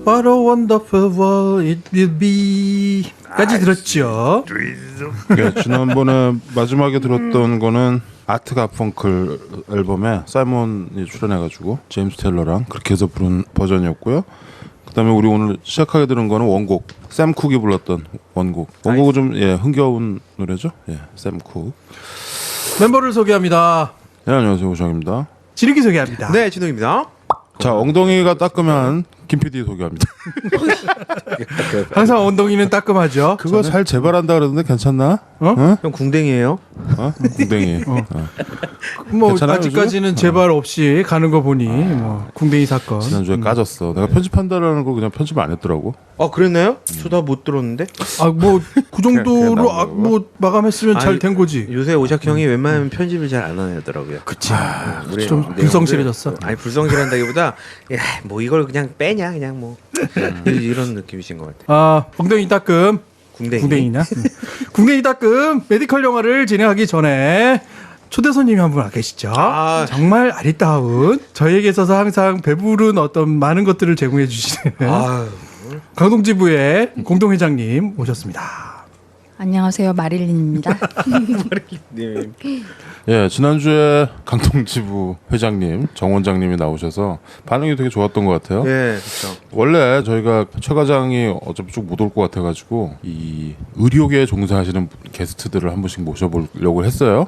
What a wonderful world it will be 까지 들었죠. 네, 지난번에 마지막에 들었던 거는 아트 가펑클 앨범에 사이먼이 출연해가지고 제임스 테일러랑 그렇게 해서 부른 버전이었고요. 그다음에 우리 오늘 시작하게 들은 거는 원곡 샘 쿡이 불렀던 원곡은 좀 흥겨운 노래죠. 샘 쿡. 멤버를 소개합니다. 네, 안녕하세요, 오정입니다. 지르기 소개합니다. 네, 진동입니다. 자, 엉덩이가 따끔한 김 PD 소개합니다. 항상 엉덩이는 따끔하죠. 그거 저는. 잘 재발한다 그러던데 괜찮나? 어? 형 궁뎅이에요? 궁뎅이. 뭐 괜찮아요, 아직까지는 요즘? 재발 없이 가는 거 보니 뭐 궁뎅이 사건. 지난주에 까졌어. 내가 편집한다라는 걸 그냥 편집 안 했더라고. 아, 그랬나요? 저 다 못 들었는데. 아 뭐 그 정도로 그냥 나온 뭐 마감했으면 잘 아니, 된 거지. 요새 오작 형이 웬만하면 편집을 잘 안 하더라고요. 그치. 우리 좀 내용들- 불성실해졌어. 아니, 불성실한다기보다 야, 뭐 이걸 그냥 빼냐 그냥 뭐 이런 느낌이신 것 같아요. 아 엉덩이 따끔. 궁뎅이. 궁뎅이냐? 궁뎅이 따끔 메디컬 영화를 진행하기 전에 초대 손님이 한 분 계시죠. 아. 정말 아리따운 저희에게 있어서 항상 배부른 어떤 많은 것들을 제공해 주시는 아유, 강동지부의 공동회장님 오셨습니다. 안녕하세요, 마릴린입니다. 님. 예, 지난주에 강동지부 회장님, 정 원장님이 나오셔서 반응이 되게 좋았던 것 같아요. 예, 그렇죠. 원래 저희가 최 과장이 어차피 쭉 못 올 것 같아가지고 이 의료계에 종사하시는 게스트들을 한 분씩 모셔보려고 했어요.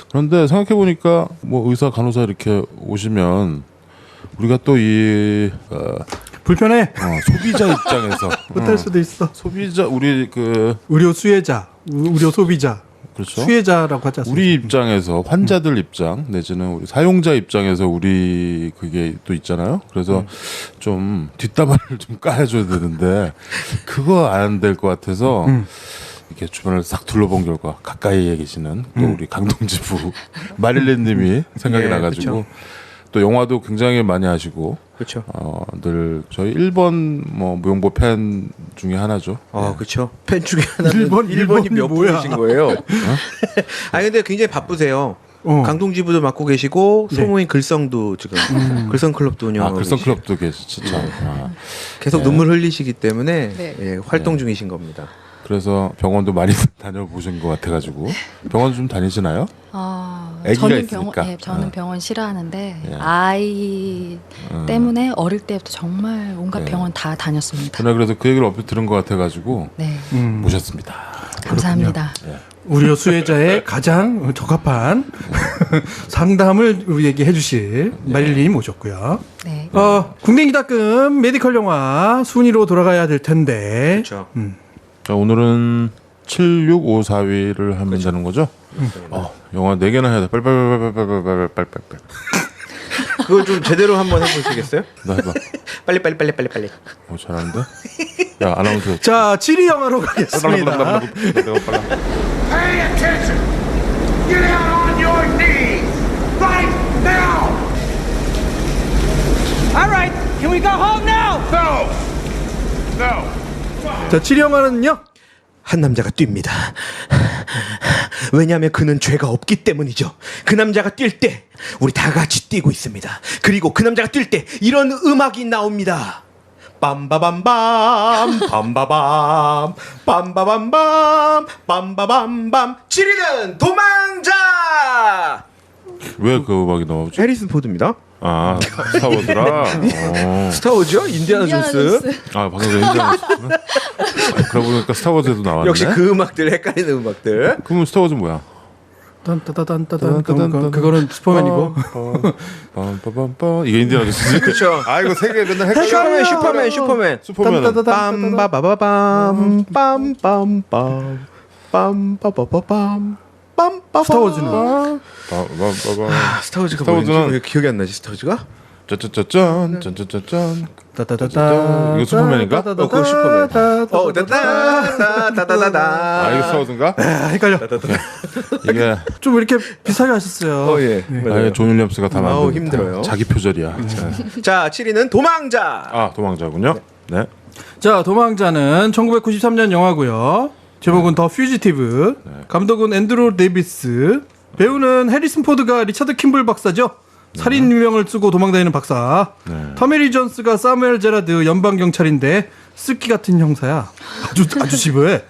그런데 생각해 보니까 뭐 의사, 간호사 이렇게 오시면 우리가 또 이 불편해. 소비자 입장에서 못할 수도 있어. 소비자 우리 그 의료 수혜자, 의료 소비자, 그렇죠. 수혜자라고 하지 않습니까? 우리 입장에서 환자들 입장 내지는 우리 사용자 입장에서 우리 그게 또 있잖아요. 그래서 좀 뒷담화를 좀 까줘야 되는데 그거 안 될 것 같아서 이렇게 주변을 싹 둘러본 결과 가까이에 계시는 또 우리 강동지부 마릴린님이 생각이 예, 나가지고 그쵸. 또 영화도 굉장히 많이 하시고 그렇죠. 늘 저희 1번 뭐 무용보 팬 중에 하나죠. 아, 그렇죠. 팬 중에 하나는 일본이 일본이 몇 뭐야? 분이신 거예요? 아니 근데 굉장히 바쁘세요. 어. 강동지부도 맡고 계시고 네. 소모임 글성도 지금 글성 클럽도 운영하고 글성 계시고 클럽도 계시죠. 계속 네. 눈물 흘리시기 때문에 네. 예, 활동 중이신 겁니다. 그래서 병원도 많이 다녀보신 것 같아가지고 병원 좀 다니시나요? 아기가 저는 있으니까. 병원, 저는 병원 싫어하는데 예. 아이 때문에 어릴 때부터 정말 온갖 네. 병원 다 다녔습니다. 저는 그래서 그 얘기를 얼핏 들은 것 같아가지고 네, 모셨습니다. 감사합니다. 의료 수혜자의 가장 적합한 상담을 우리에게 해주실 마릴린 모셨고요. 네, 궁뎅이 따끔 메디컬 영화 순위로 돌아가야 될 텐데. 그렇죠. 자, 오늘은 7654위를 하면 되는 거죠? 영화 4개나 해야 돼. 빨빨빨빨빨빨빨빨빨. 그걸 좀 제대로 한번 해보시겠어요? 나 해봐. 빨리. 잘하는데? 야, 아나운서. 자, 7위 영화로 가겠습니다. Pay attention! Get out on your knees! Right now! All right, can we go home now? No! No! 자, 7위 영화는요? 한 남자가 뜁니다. 왜냐하면 그는 죄가 없기 때문이죠. 그 남자가 뛸 때 우리 다 같이 뛰고 있습니다. 그리고 그 남자가 뛸 때 이런 음악이 나옵니다. 빰바밤밤 빰바밤 빰바밤밤 빰바밤밤 7위는 도망자! 왜 그 음악이 나오지? 해리슨 포드입니다. 아, 스타워즈라? 스타워즈요? 인디아나 존스? 아, 방금 전에 인디아나 존스구나. 그러고 보니까 스타워즈에도 나왔네. 역시 그 음악들, 헷갈리는 음악들. 그러면 스타워즈 뭐야? 딴따다단따단 그거는 슈퍼맨이고. 빰빰빰빰 이게 인디아나 존스지? 그쵸. 아, 이거 세 개 맨날 헷갈려. 슈퍼맨. 슈퍼맨은 빰바바바밤 빰빰빰 빰빠바바밤 빰빠바. 스타워즈는? 빠바바바. 스타워즈가 스타워즈는- 뭐였지? 왜 기억이 안 나지? 스타워즈가? 짠짠짠짠 짠짠짠짠. 따따따따. 이거 슈퍼맨인가? 그거 슈퍼맨. 따다다다다다다. 아, 이거 스타워즈인가? 헷갈려. 이게 좀 이렇게 비슷하게 하셨어요. 예. 아예 존 윌리엄스가 다 아우, 만든 힘들어요. 자기 표절이야. 자, 7위는 도망자. 아, 도망자군요. 네. 자, 도망자는 1993년 영화고요. 제목은 더 퓨지티브. 감독은 앤드루 데이비스. 배우는 해리슨 포드가 리처드 킴블 박사죠. 살인 유명을 쓰고 도망다니는 박사. 네. 터메리 존스가 사무엘 제라드 연방 경찰인데 쓱기 같은 형사야. 아주 지부해.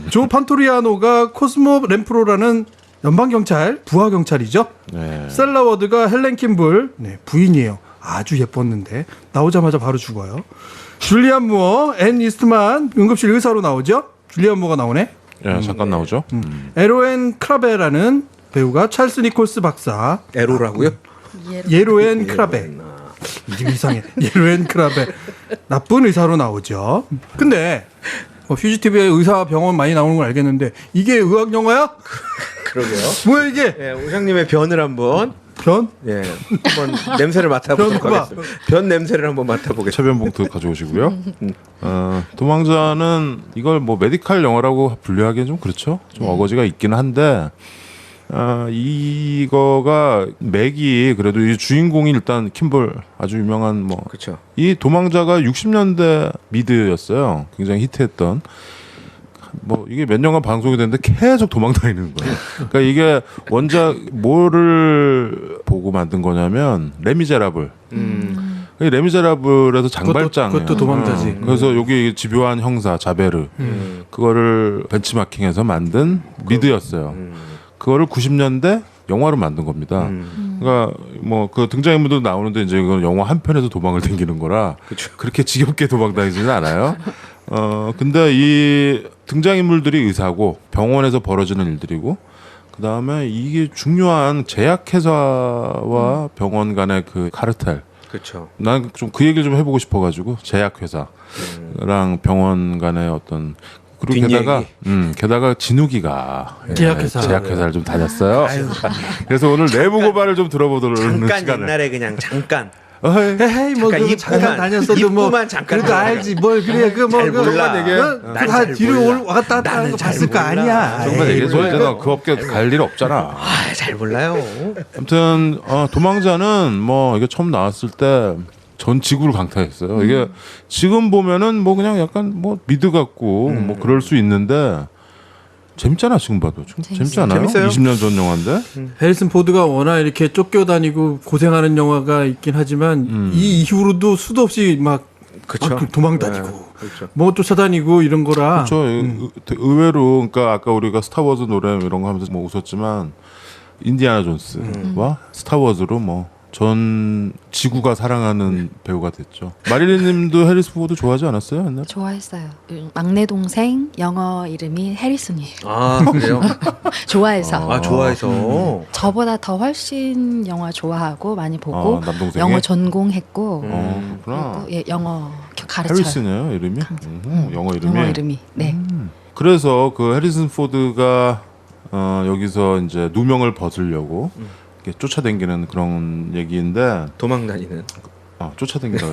조 판토리아노가 코스모 램프로라는 연방 경찰 부하 경찰이죠. 네. 셀라 워드가 헬렌 킴블 부인이에요. 아주 예뻤는데 나오자마자 바로 죽어요. 줄리안 무어, 앤 이스트만 응급실 의사로 나오죠. 줄리안 무어가 나오네. 예, 잠깐 나오죠. 에로엔 크라베라는 배우가 찰스 니콜스 박사. 에로라고요? 예로엔 크라베. 이름 이상해. 예로엔 크라베. 나쁜 의사로 나오죠. 근데 퓨지티브에 의사 병원 많이 나오는 걸 알겠는데 이게 의학 영화야? 그러게요. 뭐야 이게? 예, 오장님의 변을 한번 변? 예, 한번 냄새를 맡아보도록 변 하겠습니다. 변 냄새를 한번 맡아보겠습니다. 체변 봉투 가져오시고요. 도망자는 이걸 뭐 메디칼 영화라고 분류하기엔 좀 그렇죠. 좀 어거지가 있긴 한데 이거가 맥이 그래도 이 주인공이 일단 킴볼 아주 유명한 뭐 그렇죠. 이 도망자가 60년대 미드였어요. 굉장히 히트했던. 뭐 이게 몇 년간 방송이 됐는데 계속 도망다니는 거예요. 그러니까 이게 원작 뭐를 보고 만든 거냐면 레미제라블. 이 레미제라블에서 장발장. 그것도 도망자지. 그래서 여기 집요한 형사 자베르 그거를 벤치마킹해서 만든 미드였어요. 그거를 90년대 영화로 만든 겁니다. 그러니까 뭐 그 등장인물도 나오는데 이제 이건 영화 한 편에서 도망을 당기는 거라 그렇게 지겹게 도망다니지는 않아요. 근데 이 등장인물들이 의사고 병원에서 벌어지는 일들이고 그 다음에 이게 중요한 제약회사와 병원 간의 그 카르텔. 그렇죠. 난 좀 그 얘기를 좀 해보고 싶어가지고 제약회사랑 병원 간의 어떤 그리고 게다가 진욱이가 제약회사를 좀 다녔어요. 그래서 오늘 내부 고발을 좀 들어보도록 잠깐 시간을. 옛날에 그냥 잠깐. 에이 뭐 그러니까 그 잠깐 다녔어도 뭐 입구만 잠깐 그래도 알지 뭘 그래 잘 몰라. 다 뒤로 왔다 갔다 하는 거 봤을 거 아니야. 정말 에이, 얘기해서 이제 너 그 업계 갈 일 없잖아. 아, 잘 몰라요. 아무튼 도망자는 뭐 이게 처음 나왔을 때 전 지구를 강타했어요. 이게 지금 보면은 뭐 그냥 약간 뭐 미드 같고 뭐 그럴 수 있는데 재밌잖아 지금 봐도 재밌지 않아요? 재밌어요. 20년 전 영화인데. 해리슨 포드가 워낙 이렇게 쫓겨다니고 고생하는 영화가 있긴 하지만 이 이후로도 수도 없이 막 그쵸. 도망다니고 그렇죠. 뭐 쫓아다니고 이런 거라. 그렇죠. 의외로 그러니까 아까 우리가 스타워즈 노래 이런 거 하면서 뭐 웃었지만 인디아나 존스와 스타워즈로 뭐 전 지구가 사랑하는 배우가 됐죠. 마릴린님도 해리슨 포드 좋아하지 않았어요 옛날? 좋아했어요. 막내 동생 영어 이름이 해리슨이에요. 아 그래요? 좋아해서 아 좋아해서. 저보다 더 훨씬 영화 좋아하고 많이 보고 남동생이? 영어 전공했고 그렇구나. 그리고 예, 영어 가르쳐요. 해리슨이에요 이름이? 영어 이름이? 영어 이름이 네. 그래서 그 해리슨 포드가 여기서 이제 누명을 벗으려고 이렇게 쫓아다니는 그런 얘기인데 도망다니는. 쫓아다니다가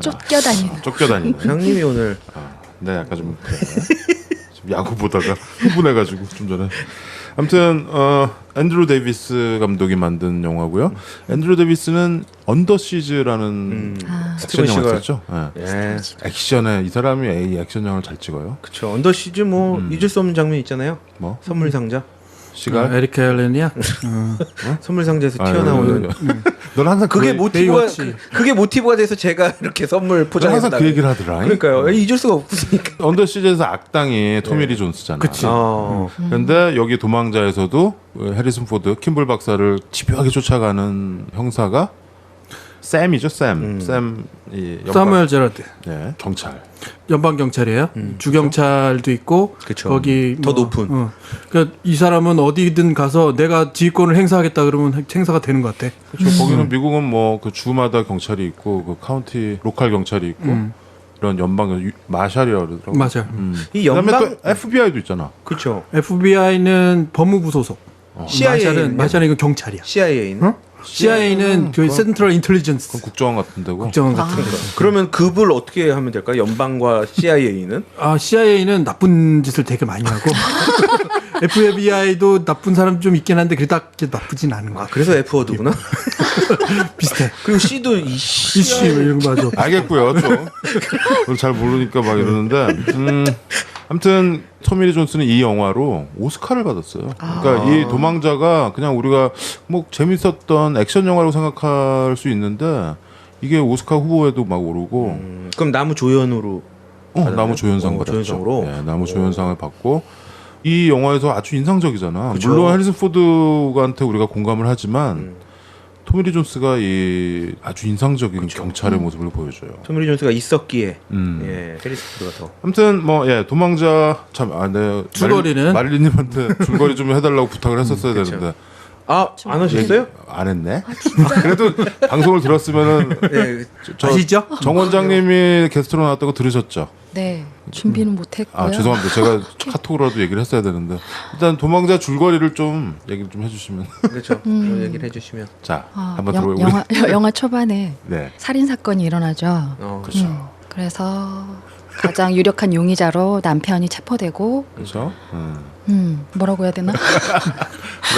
쫓겨다니는. 쫓겨다니는. 형님이 오늘 네, 약간 좀 야구 보다가 흥분해가지고 좀 전에. 아무튼 앤드루 데이비스 감독이 만든 영화고요. 앤드루 데이비스는 언더시즈라는 액션 영화 찍었죠. 예. 액션에 이 사람이 액션 영화를 잘 찍어요. 그쵸. 언더시즈 뭐 잊을 수 없는 장면 있잖아요. 뭐 선물 상자. 시간. 에릭 헬렌이야. 선물 상자에서 튀어나오는. 넌 항상 그게 모티브가 베이워치. 그게 모티브가 돼서 제가 이렇게 선물 넌 포장했다. 항상 그 얘기를 하더라. 그러니까요. 잊을 수가 없으니까. 언더시즈에서 악당이 토미리 존스잖아. 그치. 근데 여기 도망자에서도 해리슨 포드, 킴볼 박사를 집요하게 쫓아가는 형사가 샘이죠, 샘. 샘이 사무엘 제라드. 네, 경찰. 연방 경찰이에요. 주경찰도 있고 그쵸. 거기 더 높은. 그러니까 이 사람은 어디든 가서 내가 지휘권을 행사하겠다 그러면 행사가 되는 것 같아. 그렇죠. 거기는 미국은 뭐 그 주마다 경찰이 있고 그 카운티 로컬 경찰이 있고 이런 연방 마샬이라 그러더라고. 맞아요. 이 그다음에 연방 또 FBI도 있잖아. 그렇죠. FBI는 법무부 소속. CIA는 마샬은 이건 경찰이야. CIA는 CIA는 그 센트럴 인텔리전스 그건 국정원 같은 데고. 국정원 같은 거. 그러면 급을 어떻게 하면 될까요? 연방과 CIA는? CIA는 나쁜 짓을 되게 많이 하고 FBI도 나쁜 사람 좀 있긴 한데 그닥 나쁘진 않은 거. 아 그래서 F 워드구나. 비슷해. 그리고 C도 이씨 이런 거 맞아. 알겠고요. 좀 잘 모르니까 막 이러는데 아무튼 토미 리 존스는 이 영화로 오스카를 받았어요. 그러니까 이 도망자가 그냥 우리가 뭐 재밌었던 액션 영화라고 생각할 수 있는데 이게 오스카 후보에도 막 오르고 그럼 나무 조연으로 받았나요? 나무 조연상 받았죠. 조연상으로. 네, 나무 조연상을 받고 이 영화에서 아주 인상적이잖아. 그쵸. 물론 해리슨 포드한테 우리가 공감을 하지만 토미 리 존스가 이 아주 인상적인 경찰의 모습을 보여줘요. 토미 리 존스가 있었기에 예, 해리슨 포드가 더. 아무튼 뭐 예 도망자 참 네, 줄거리는? 마릴린님한테 줄거리 좀 해달라고 부탁을 했었어야 그쵸. 되는데 안 하셨어요? 안 했네. 그래도 방송을 들었으면은 네. 아시죠? 정 원장님이 게스트로 나왔다고 들으셨죠? 네, 준비는 못했고요. 아 죄송합니다. 제가 카톡으로라도 얘기를 했어야 되는데 일단 도망자 줄거리를 좀 얘기를 좀 해주시면 그렇죠. 그런 얘기를 해주시면. 자 아, 한번 들어보고 영화 초반에 네 살인 사건이 일어나죠. 그렇죠 그래서 가장 유력한 용의자로 남편이 체포되고 그렇죠 뭐라고 해야 되나?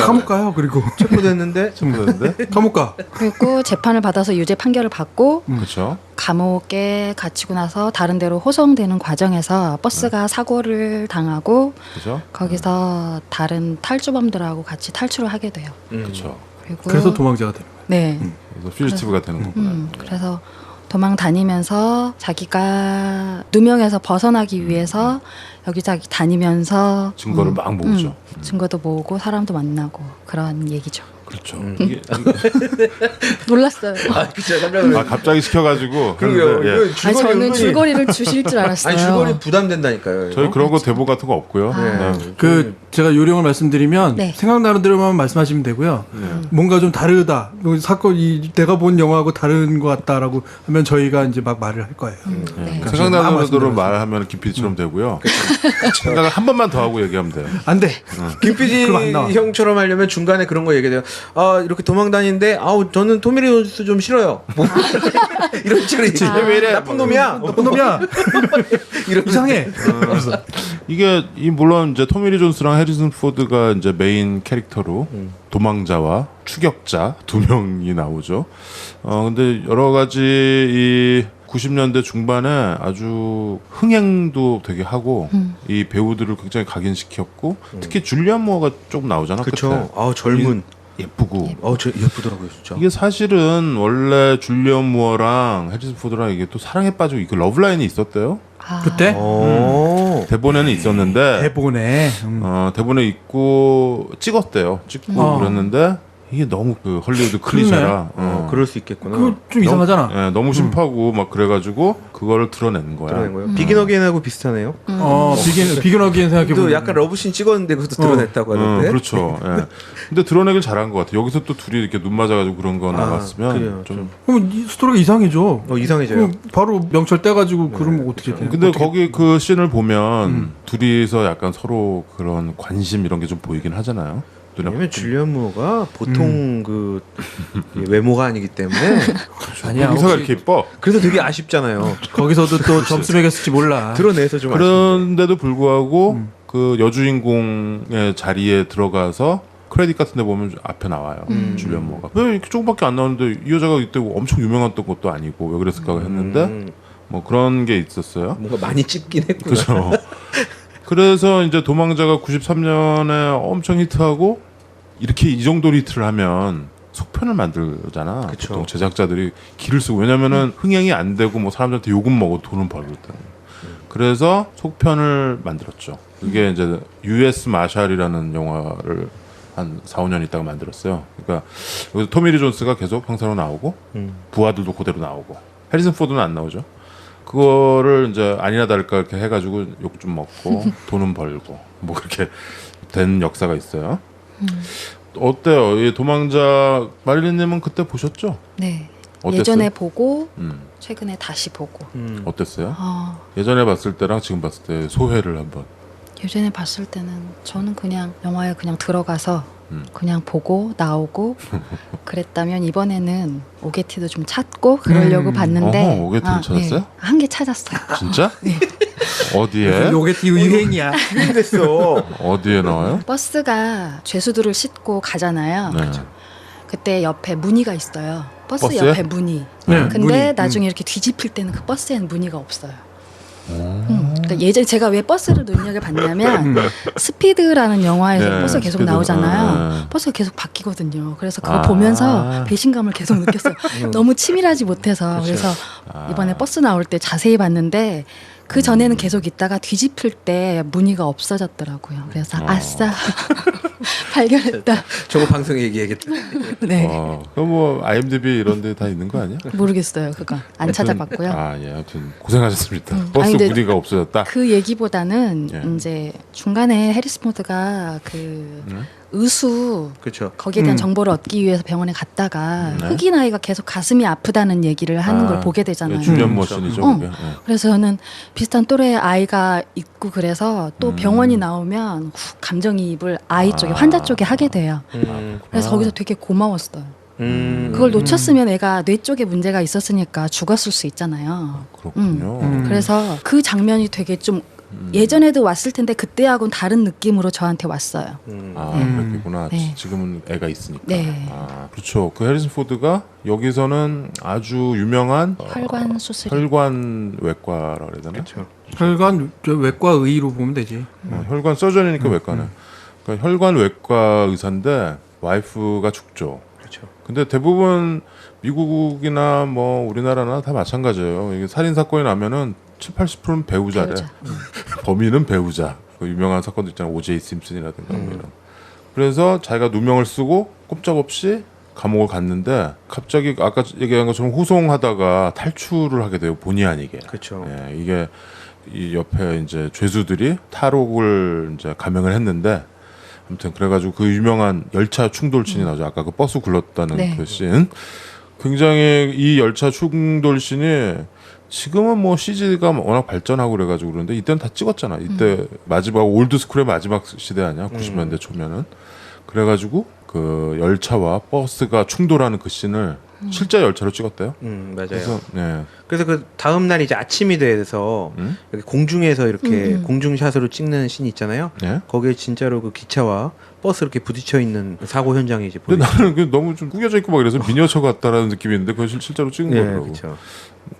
감옥 가요. 그리고 체포됐는데 친구들인데 감옥 가. 그리고 재판을 받아서 유죄 판결을 받고 그렇죠 감옥에 갇히고 나서 다른 데로 호송되는 과정에서 버스가 사고를 당하고 그렇죠 거기서 다른 탈주범들하고 같이 탈출을 하게 돼요. 그렇죠 그리고 그래서 도망자가 됩니다. 네. 그래서 퓨지티브가 되는 거구나. 그래서 도망 다니면서 자기가 누명에서 벗어나기 위해서 여기저기 다니면서 증거를 막 모으죠. 증거도 모으고 사람도 만나고 그런 얘기죠. 그렇죠. 놀랐어요. 진짜 깜짝 놀랐어요. 갑자기 시켜가지고 그러게요. 그런데, 예. 이거 아니 줄거리 저는 은근히- 줄거리를 주실 줄 알았어요. 아니 줄거리 부담된다니까요. 저희 이거. 그런 거 대본 같은 거 없고요. 아. 네. 그 제가 요령을 말씀드리면 네. 생각나는 대로만 말씀하시면 되고요. 뭔가 좀 다르다. 사건이 내가 본 영화하고 다른 것 같다라고 하면 저희가 이제 막 말을 할 거예요. 네. 생각나는 대로 말하면 김PD처럼 되고요. 생각을 한 번만 더 하고 얘기하면 돼요. 안 돼. 김PD 그럼 안 나와. 형처럼 하려면 중간에 그런 거 얘기해요. 아 이렇게 도망 다니는데 아우 저는 토미 리 존스 좀 싫어요. 뭐 이런 식으로 얘기해. 왜 이래? 나쁜 놈이야. 나쁜 놈이야. 이상해. 이게 물론 이제 토미 리 존스랑 해리슨 포드가 이제 메인 캐릭터로 도망자와 추격자 두 명이 나오죠. 근데 여러 가지 이 90년대 중반에 아주 흥행도 되게 하고 이 배우들을 굉장히 각인시켰고 특히 줄리안 무어가 조금 나오잖아. 그렇죠. 끝에. 아우 젊은. 예쁘고. 저 예쁘더라고요 진짜. 이게 사실은 원래 줄리안 무어랑 해리슨 포드랑 이게 또 사랑에 빠지고 이거 러브라인이 있었대요. 아, 그때 대본에는 있었는데 대본에 대본에 있고 찍었대요. 찍고 그랬는데 이게 너무 그 헐리우드 클리셰라 그럴 수 있겠구나. 그거 좀 이상하잖아. 예, 너무 심하고 막 그래가지고 그거를 드러낸 거야. 드러낸 거예요. 비긴 어게인하고 비슷하네요. 비긴 어게인 생각해 또 보면 약간 러브씬 찍었는데 그것도 드러냈다고 하는데. 그렇죠. 예. 근데 드러내길 잘한 것 같아. 여기서 또 둘이 이렇게 눈 맞아가지고 그런 거 나갔으면 그래요. 좀. 그럼 이 스토리가 이상해져. 이상해져요. 그럼 바로 명철 떼가지고 그러면 어떻게 돼? 근데 거기 그 씬을 보면 둘이서 약간 서로 그런 관심 이런 게 좀 보이긴 하잖아요. 왜냐면 줄리안 무어가 보통 그 외모가 아니기 때문에 아니야. 여기서가 혹시 이렇게 이뻐. 그래서 되게 아쉽잖아요. 거기서도 또 점수 매겼을지 몰라. 드러내서 좀 아쉽. 그런데도 불구하고 그 여주인공의 자리에 들어가서 크레딧 같은 데 보면 앞에 나와요. 줄리안 무어가. 왜 이렇게 조금밖에 안 나오는데 이 여자가 이때 엄청 유명했던 것도 아니고 왜 그랬을까 했는데 뭐 그런 게 있었어요. 뭔가 많이 찝긴 했구나. 그렇죠. 그래서 이제 도망자가 93년에 엄청 히트하고 이렇게 이 정도 히트를 하면 속편을 만들잖아. 그쵸. 보통 제작자들이 기를 쓰고 왜냐면은 흥행이 안 되고 뭐 사람들한테 욕은 먹어도 돈은 벌고 있다는. 그래서 속편을 만들었죠. 그게 이제 US 마샬이라는 영화를 한 4, 5년 있다가 만들었어요. 그러니까 여기서 토미 리 존스가 계속 형사로 나오고 부하들도 그대로 나오고 해리슨 포드는 안 나오죠. 그거를 이제 아니나 다를까 이렇게 해가지고 욕 좀 먹고 돈은 벌고 뭐 그렇게 된 역사가 있어요. 어때요? 이 도망자 마릴린님은 그때 보셨죠? 네. 어땠어요? 예전에 보고 음. 최근에 다시 보고. 어땠어요? 아, 예전에 봤을 때랑 지금 봤을 때 소회를 한번. 예전에 봤을 때는 저는 그냥 영화에 그냥 들어가서 그냥 보고 나오고 그랬다면 이번에는 오게티도 좀 찾고 그러려고 봤는데 어허, 오게티를 찾았어요? 한 개 찾았어요. 진짜? 어디에? 요게 유행이야. 됐어. 어디에 나와요? 버스가 죄수들을 싣고 가잖아요. 네. 그때 옆에 무늬가 있어요. 버스 버스에? 옆에 무늬. 네, 근데 무늬. 나중에 이렇게 뒤집힐 때는 그 버스에는 무늬가 없어요. 그러니까 예전에 제가 왜 버스를 눈여겨 봤냐면 스피드라는 영화에서 네, 버스가 계속 스피드. 나오잖아요. 버스가 계속 바뀌거든요. 그래서 그거 아. 보면서 배신감을 계속 느꼈어요. 너무 치밀하지 못해서. 그래서 이번에 버스 나올 때 자세히 봤는데 그 전에는 계속 있다가 뒤집힐 때 무늬가 없어졌더라고요. 그래서 아싸 발견했다. 저거 방송에 얘기해야겠다. 네. 그럼 뭐 IMDb 이런 데 다 있는 거 아니야? 모르겠어요. 그거 안 찾아봤고요. 아, 예. 아무튼 고생하셨습니다. 버스 아니, 근데 무늬가 없어졌다. 그 얘기보다는 예. 이제 중간에 해리스 포드가 그 의수 그렇죠. 거기에 대한 정보를 얻기 위해서 병원에 갔다가 네. 흑인 아이가 계속 가슴이 아프다는 얘기를 하는 걸 보게 되잖아요. 중년 머신이죠. 어. 그게. 예. 그래서 저는 비슷한 또래의 아이가 있고 그래서 또 병원이 나오면 훅 감정이입을 아이 쪽에 환자 쪽에 하게 돼요. 그래서 거기서 되게 고마웠어요. 그걸 놓쳤으면 애가 뇌 쪽에 문제가 있었으니까 죽었을 수 있잖아요. 그렇군요. 그래서 그 장면이 되게 좀 예전에도 왔을 텐데 그때하고는 다른 느낌으로 저한테 왔어요. 그렇겠구나. 네. 지금은 애가 있으니까. 네. 아, 그렇죠. 그 해리슨 포드가 여기서는 아주 유명한 혈관 수술. 혈관 외과라고 그래야 되나? 그렇죠. 혈관 외과 의로 보면 되지. 혈관 서전이니까 외과네. 그러니까 혈관 외과 의사인데 와이프가 죽죠. 그렇죠. 근데 대부분 미국이나 뭐 우리나라나 다 마찬가지예요. 이게 살인 사건이 나면은 70-80%는 배우자래. 배우자. 범인은 배우자. 그 유명한 사건도 있잖아요. 오제이 심슨이라든가 뭐 이런. 그래서 자기가 누명을 쓰고 꼼짝없이 감옥을 갔는데 갑자기 아까 얘기한 것처럼 호송하다가 탈출을 하게 돼요. 본의 아니게. 그렇죠. 예, 이게 이 옆에 이제 죄수들이 탈옥을 이제 감행을 했는데 아무튼 그래가지고 그 유명한 열차 충돌신이 나오죠. 아까 그 버스 굴렀다는 네. 그 씬. 굉장히 이 열차 충돌신이 지금은 뭐 CG가 워낙 발전하고 그래가지고 그러는데 이때는 다 찍었잖아. 이때 마지막 올드스쿨의 마지막 시대 아니야? 90년대 초면은. 그래가지고 그 열차와 버스가 충돌하는 그 씬을 실제 열차로 찍었대요. 맞아요. 그래서 네. 그래서 그 다음 날 이제 아침이 돼서 이렇게 공중에서 이렇게 공중샷으로 찍는 씬 있잖아요. 네? 거기에 진짜로 그 기차와 버스 이렇게 부딪혀 있는 사고 현장이 이제 근데 보이죠. 나는 그 너무 좀 구겨져 있고 막 이래서 미니어처 같다라는 느낌이 있는데 그걸 실제로 찍은 네, 거더라고. 그렇죠.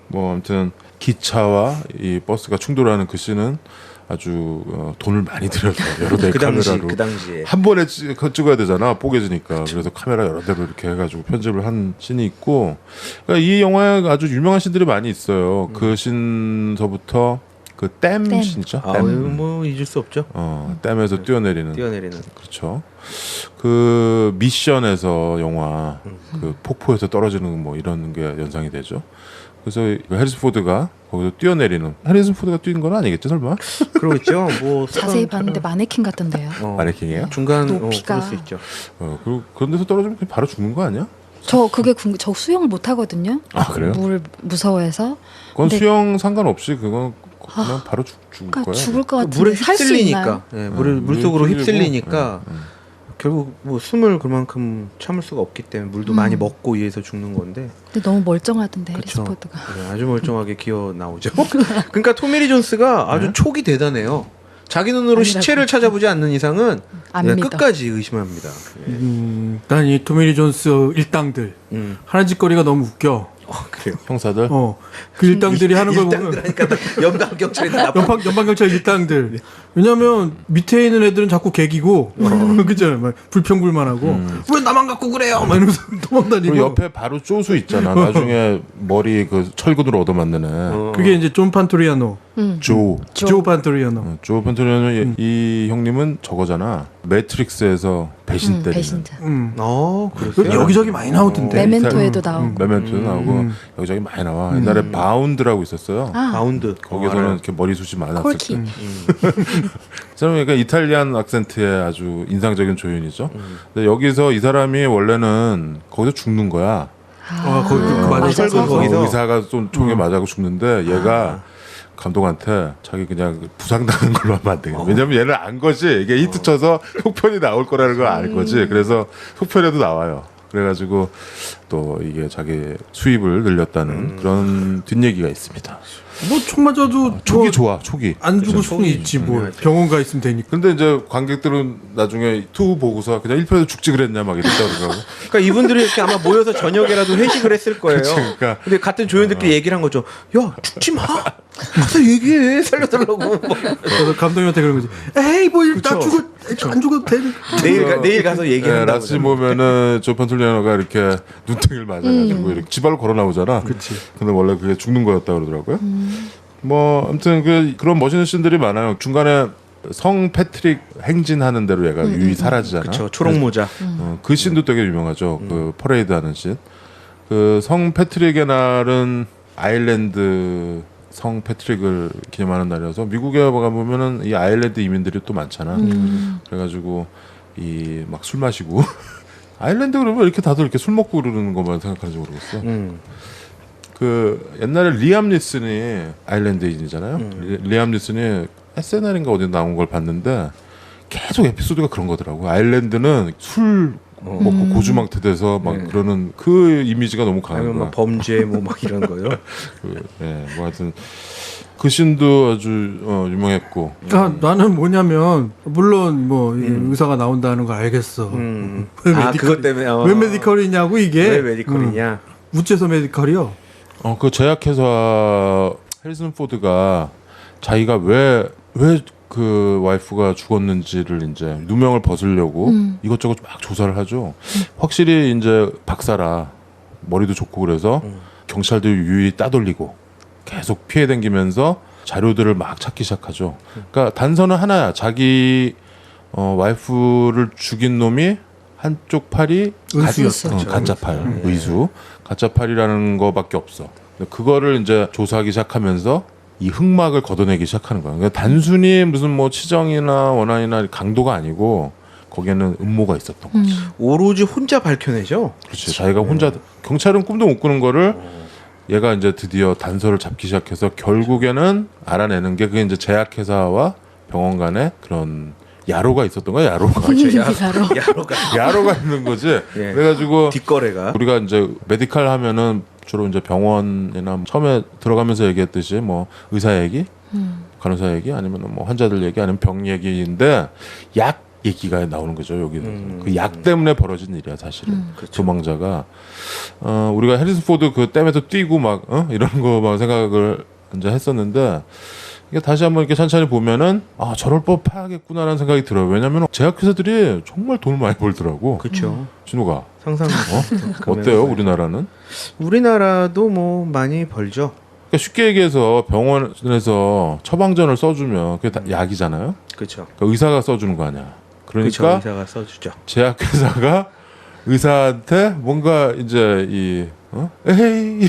뭐 아무튼 기차와 이 버스가 충돌하는 그 씬은 아주 돈을 많이 들여서 여러 대의 그 당시 카메라로 그 당시에 한 번에 찍어야 되잖아. 뽀개지니까. 그래서 카메라 여러 대로 이렇게 해가지고 편집을 한 씬이 있고, 그러니까 이 영화에 아주 유명한 씬들이 많이 있어요. 그 씬서부터 그 댐 댐. 씬 있죠. 아, 뭐 잊을 수 없죠. 댐에서 뛰어내리는. 뛰어내리는. 그렇죠. 그 미션에서 영화 그 폭포에서 떨어지는 뭐 이런 게 연상이 되죠. 그래서 해리슨 포드가 거기서 뛰어내리는 해리슨 포드가 뛰는 건 아니겠죠 설마? 그러겠죠. 뭐 자세히 봤는데 마네킹 같던데요. 마네킹이에요? 중간 높이가. 그럴 수 있죠. 그리고 그런 데서 떨어지면 그냥 바로 죽는 거 아니야? 저 그게 저 수영을 못 하거든요. 아, 그래요? 물 무서워해서. 그건 근데- 수영 상관없이 그건 그냥 바로 죽을 그러니까 거야. 죽을 것 같은데 물에 살 수 있나요? 휩쓸리니까, 예, 물속으로 물 휩쓸리고, 휩쓸리니까 결국 뭐 숨을 그만큼 참을 수가 없기 때문에 물도 많이 먹고 위해서 죽는 건데. 근데 너무 멀쩡하던데 해리스 그쵸. 포드가. 네, 아주 멀쩡하게 기어 나오죠. 그러니까 토미리 존스가 아주 촉이 대단해요. 자기 눈으로 아니라고. 시체를 찾아보지 않는 이상은 안 그냥 믿어. 끝까지 의심합니다. 난 이 토미리 존스 일당들 하는 짓거리가 너무 웃겨. 그래요. 형사들. 그 일당들이 하는 걸 보면 일당들 하니까 연방 경찰이 다 연방경찰 일당들. 왜냐면 밑에 있는 애들은 자꾸 개기고, 그잖아요. 막 불평불만하고 왜 나만 갖고 그래요? 막 이러면서 도망다니고. 그리고 옆에 바로 쪼수 있잖아. 나중에 머리 그 철근으로 얻어맞는 애. 그게 이제 존 판토리아노, 조. 조 판토리아노. 조 펜토리아노 이 형님은 저거잖아. 매트릭스에서 배신 때리는. 배신자. 그랬어요? 여기저기 많이 나오던데. 메멘토에도 나오고. 메멘토도 나오고 여기저기 많이 나와. 옛날에 바운드라고 있었어요. 아, 바운드. 거기서는 이렇게 머리숱이 많았을 콜키. 때. 저는 그러니까 이탈리안 악센트의 아주 인상적인 조연이죠. 근데 여기서 이 사람이 원래는 거기서 죽는 거야. 거기 맞아. 철근 거기서? 의사가 좀 총에 맞아고 죽는데 얘가 감독한테 자기 그냥 부상당한 걸로 하면 안 되겠다. 왜냐면 얘는 안 거지. 이게 히트 쳐서 속편이 나올 거라는 걸 알 거지. 그래서 속편에도 나와요. 그래가지고 또 이게 자기 수입을 늘렸다는 그런 뒷얘기가 있습니다. 뭐 총 맞아도 초기 뭐 좋아 초기. 안 죽을 수는 있지 뭐 병원 가 있으면 되니까. 근데 이제 관객들은 나중에 2 보고서 그냥 1편에서 죽지 그랬냐 막 이랬다 그러더라고. 그러니까 이분들이 이렇게 아마 모여서 저녁에라도 회식을 했을 거예요. 그러니까. 근데 같은 조연들끼리 얘기를 한 거죠. 야 죽지 마. 가서 얘기해 살려달라고. 뭐. 그래서 감독님한테 그런 거지. 에이 뭐나 그쵸. 죽어 안 죽어도 돼. 내일 가서 얘기한다고. 라스트 보면은 조 판툴리아노가 이렇게 눈탱이를 맞아가지고 이렇게 지발로 걸어 나오잖아. 그치. 근데 원래 그게 죽는 거였다 그러더라고요. 뭐 아무튼 그런 멋있는 씬들이 많아요. 중간에 성 패트릭 행진하는 대로 얘가 유이 사라지잖아. 그렇죠. 초록 모자. 그 씬도 되게 유명하죠. 그 퍼레이드 하는 씬. 그 성 패트릭의 날은 아일랜드 성 패트릭을 기념하는 날이어서 미국에 가보면은 이 아일랜드 이민들이 또 많잖아. 그래가지고 이 막 술 마시고 아일랜드 그러면 이렇게 다들 이렇게 술 먹고 그러는 것만 생각하는지 모르겠어. 그 옛날에 리암 니슨이 아일랜드인이잖아요. 리암 니슨이 SNL인가 어디 나온 걸 봤는데 계속 에피소드가 그런 거더라고. 아일랜드는 술 먹고 고주망태돼서 막 그러는 그 이미지가 너무 강한 아니면 거야. 막 범죄 뭐 막 이런 거요. 뭐 하여튼 그 씬도 아주 유명했고. 그러니까 나는 뭐냐면 물론 뭐 이 의사가 나온다는 걸 알겠어. 왜 아 메디컬이- 그것 때문에 왜 메디컬이냐고 이게. 왜 메디컬이냐? 우째서 메디컬이요? 그 제약회사 해리슨 포드가 자기가 왜 그 와이프가 죽었는지를 이제 누명을 벗으려고 이것저것 막 조사를 하죠. 확실히 이제 박사라 머리도 좋고 그래서 경찰들이 유유히 따돌리고 계속 피해 댕기면서 자료들을 막 찾기 시작하죠. 그러니까 단서는 하나야. 자기 와이프를 죽인 놈이 한쪽 팔이 의수였어. 가짜 팔, 의수, 가짜 팔이라는 거밖에 없어. 그거를 이제 조사하기 시작하면서 이 흑막을 걷어내기 시작하는 거야. 그러니까 단순히 무슨 뭐 치정이나 원한이나 강도가 아니고 거기에는 음모가 있었던 거지. 오로지 혼자 밝혀내죠. 그렇지. 자기가 혼자 경찰은 꿈도 못 꾸는 거를 얘가 이제 드디어 단서를 잡기 시작해서 결국에는 알아내는 게 그게 이제 제약회사와 병원 간의 그런 야로가 있었던 거야. 야로가. 야로가 있는 거지. 예. 그래가지고 뒷거래가. 우리가 이제 메디칼 하면은 주로 이제 병원이나 처음에 들어가면서 얘기했듯이 뭐 의사 얘기, 간호사 얘기, 아니면 뭐 환자들 얘기, 아니면 병 얘기인데 약 얘기가 나오는 거죠. 여기 그 약 때문에 벌어진 일이야 사실은. 도망자가 우리가 해리슨 포드 그 댐에서 뛰고 막 이런 거만 생각을 이제 했었는데. 이게 다시 한번 이렇게 천천히 보면은 저럴 법하겠구나라는 생각이 들어요. 왜냐면 제약회사들이 정말 돈을 많이 벌더라고. 그렇죠. 진우가 상상. 어때요 우리나라는? 우리나라도 뭐 많이 벌죠. 그러니까 쉽게 얘기해서 병원에서 처방전을 써주면 그게 다 약이잖아요. 그렇죠. 그러니까 의사가 써주는 거 아니야. 그렇죠. 그러니까 의사가 써주죠. 제약회사가 의사한테 뭔가 이제 에헤이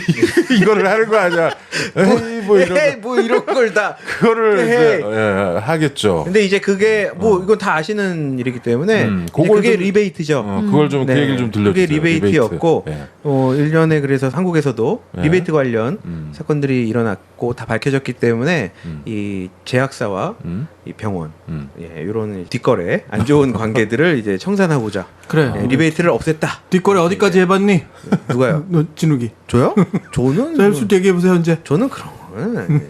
이거를 하는 거 아니야. 에헤이 뭐 이런 에헤이, 뭐 이런 걸 다. 그거를 에헤이. 이제 하겠죠. 근데 이제 그게 뭐 이건 다 아시는 일이기 때문에 이제 그걸 그게 좀- 리베이트죠. 그걸 좀 그 네. 얘기를 좀 들려주세요. 그게 리베이트였고 리베이트. 예. 1년에 그래서 한국에서도 네. 리베이트 관련 음. 사건들이 일어났고 다 밝혀졌기 때문에 이 제약사와 음. 이 병원 음. 이런 뒷거래 안 좋은 관계들을 이제 청산하고자 그래. 리베이트를 없앴다. 뒷거래 어디까지 해봤니? 누가요? 너 진욱이. 저요? 저는 자, 술 얘기해 보세요 이제. 저는 그런 거는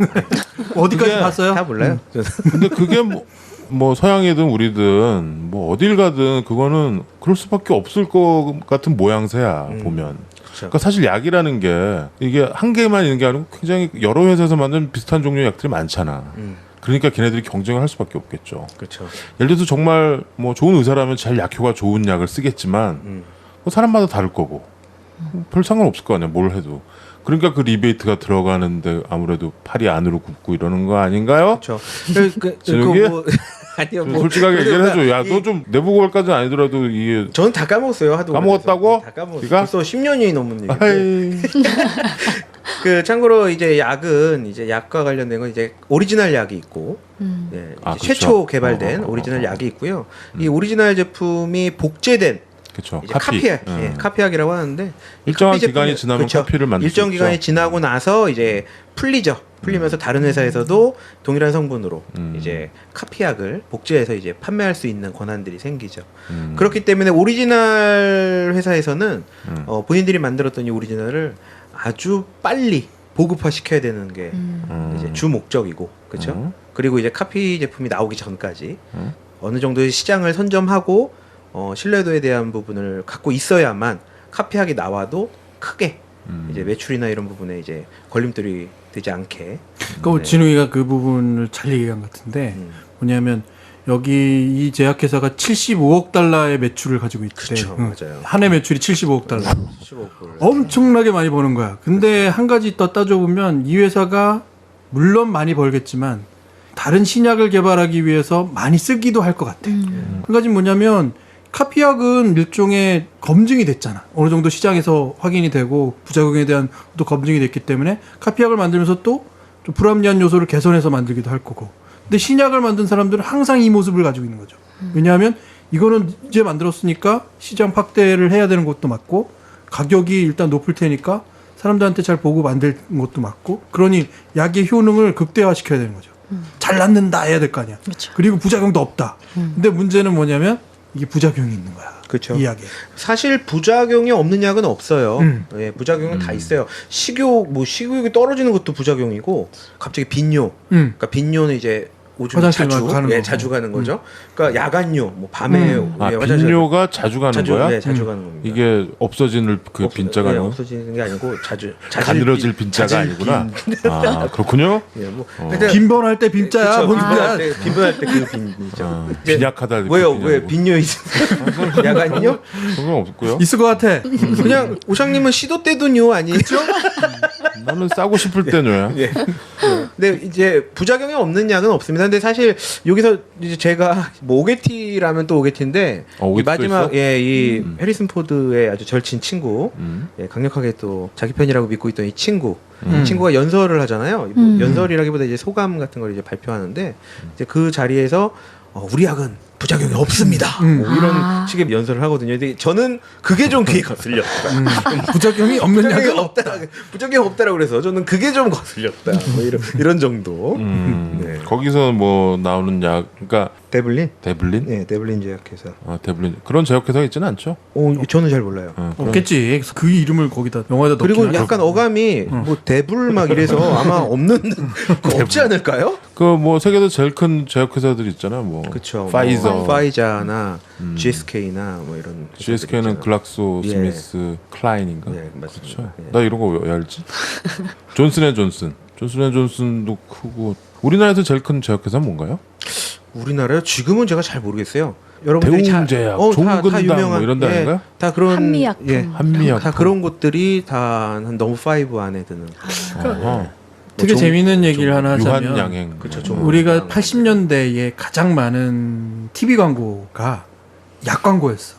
어디까지 그게 봤어요? 다 몰라요. 저는. 근데 그게 뭐 서양이든 우리든 뭐 어딜 가든 그거는 그럴 수밖에 없을 것 같은 모양새야 보면. 그러니까 사실 약이라는 게 이게 한 개만 있는 게 아니고 굉장히 여러 회사에서 만든 비슷한 종류의 약들이 많잖아. 그러니까 걔네들이 경쟁을 할 수밖에 없겠죠. 그렇죠. 예를 들어서 정말 뭐 좋은 의사라면 제일 약효가 좋은 약을 쓰겠지만 뭐 사람마다 다를 거고 별 상관없을 거 아니야 뭘 해도. 그러니까 그 리베이트가 들어가는데 아무래도 팔이 안으로 굽고 이러는 거 아닌가요? 그렇죠. 저기? 뭐 아니요. 좀 뭐 솔직하게 얘기를 그래도 해줘. 야, 너 좀 내부고까지는 아니더라도 이게 저는 다 까먹었어요. 하도 까먹었다고? 오래돼서. 다 까먹었어요. 네가? 벌써 10년이 넘은 얘기. 아이, 그 참고로 이제 약은 이제 약과 관련된 건 이제 오리지널 약이 있고 이제 그렇죠. 최초 개발된 오리지널 약이 있고요. 이 오리지널 제품이 복제된 그렇죠. 이제 카피약, 카피약이라고 하는데 이 일정한 카피 제품이- 기간이 지나면 그쵸. 카피를 만들 수 일정 있죠. 기간이 지나고 나서 이제 풀리죠. 풀리면서 다른 회사에서도 동일한 성분으로 이제 카피약을 복제해서 이제 판매할 수 있는 권한들이 생기죠. 그렇기 때문에 오리지널 회사에서는 본인들이 만들었던 이 오리지널을 아주 빨리 보급화 시켜야 되는 게 이제 주 목적이고, 그렇죠? 그리고 이제 카피 제품이 나오기 전까지 어느 정도의 시장을 선점하고 신뢰도에 대한 부분을 갖고 있어야만 카피하기 나와도 크게 이제 매출이나 이런 부분에 이제 걸림돌이 되지 않게. 그러니까 진우이가 그 부분을 잘 얘기한 것 같은데 뭐냐면 여기 이 제약회사가 75억 달러의 매출을 가지고 있대. 그렇죠, 맞아요. 한 해 매출이 75억 달러. 15억 불. 엄청나게 많이 버는 거야. 근데 한 가지 더 따져보면 이 회사가 물론 많이 벌겠지만 다른 신약을 개발하기 위해서 많이 쓰기도 할 것 같아. 한 가지 뭐냐면 카피약은 일종의 검증이 됐잖아. 어느 정도 시장에서 확인이 되고 부작용에 대한 또 검증이 됐기 때문에 카피약을 만들면서 또 좀 불합리한 요소를 개선해서 만들기도 할 거고. 근데 신약을 만든 사람들은 항상 이 모습을 가지고 있는 거죠. 왜냐하면 이거는 이제 만들었으니까 시장 확대를 해야 되는 것도 맞고 가격이 일단 높을 테니까 사람들한테 잘 보고 만든 것도 맞고 그러니 약의 효능을 극대화시켜야 되는 거죠. 잘 낫는다 해야 될 거 아니야. 그렇죠. 그리고 부작용도 없다. 근데 문제는 뭐냐면 이게 부작용이 있는 거야. 그렇죠. 이 약에. 사실 부작용이 없는 약은 없어요. 음. 예, 부작용은 다 있어요. 식욕이 떨어지는 것도 부작용이고, 갑자기 빈뇨. 그러니까 빈뇨는 이제 오줌 화장실 자주 가는 거. 자주 가는 거죠. 그러니까 야간뇨, 뭐 밤에 빈뇨가 자주 가는 거야? 네, 자주 가는 겁니다. 이게 없어지는 그 빈자가 아니고 없어지는 게 아니고 가늘어질 빈자가 아니구나. 아 그렇군요. 예, 뭐 빈번할 때 빈자야. 뭔가. 빈번할 때 그 빈이죠. 아, 이제 빈약하다. 이렇게 왜요? 빈약이고. 왜 빈뇨 있어요? 야간뇨? 그런 건 없고요. 있을 것 같아. 그냥 오상님은 시도 때도 뇨 아니에요? 나는 싸고 싶을 때 뇨야. 예. 근데 이제 부작용이 없는 약은 없습니다. 근데 사실 여기서 이제 제가 뭐 오게티라면 또 오게티인데 오게티도 이 마지막 있어? 이 해리슨 포드의 아주 절친 친구, 예, 강력하게 또 자기 편이라고 믿고 있던 이 친구, 이 친구가 연설을 하잖아요. 뭐 연설이라기보다 이제 소감 같은 걸 이제 발표하는데 이제 그 자리에서 우리 약은 부작용이 없습니다. 뭐 이런 식의 연설을 하거든요. 근데 저는 그게 좀 귀에 거슬렸어요. 부작용이 없는 약은 없다. 부작용 없다라고 그래서 저는 그게 좀 거슬렸다. 뭐 이런 정도. 네. 거기서 뭐 나오는 약, 그러니까 데블린? 데블린? 네, 데블린 제약회사. 아 데블린 그런 제약회사가 있지는 않죠. 저는 잘 몰라요. 그런- 없겠지. 그 이름을 거기다 영화에다 그리고 넣긴 약간 하죠. 어감이 뭐 데블 막 이래서 아마 없는 거 없지 않을까요? 그 뭐 세계에서 제일 큰 제약회사들 있잖아요. 뭐 그렇죠. 파이저, 파이자나 GSK나 뭐 이런. GSK는 회사들 글락소 예. 스미스 클라인인가? 있잖아요. 네, 맞습니다. 그렇죠. 예. 나 이런 거 왜 알지? 존슨앤존슨도 크고 우리나라에서 제일 큰 제약회사는 뭔가요? 우리나라요? 지금은 제가 잘 모르겠어요. 여러분들이 대웅제약, 다 종근당 유명한 뭐 이런 데 아닌가요? 다 그런 한미약품. 예, 한미약품. 다 그런 곳들이 다 한 넘버 5 안에 드는. 어허. 되게 재미있는 얘기를 하나 하자면 유한양행. 그렇죠. 뭐. 우리가 80년대에 가장 많은 TV 광고가 약 광고였어.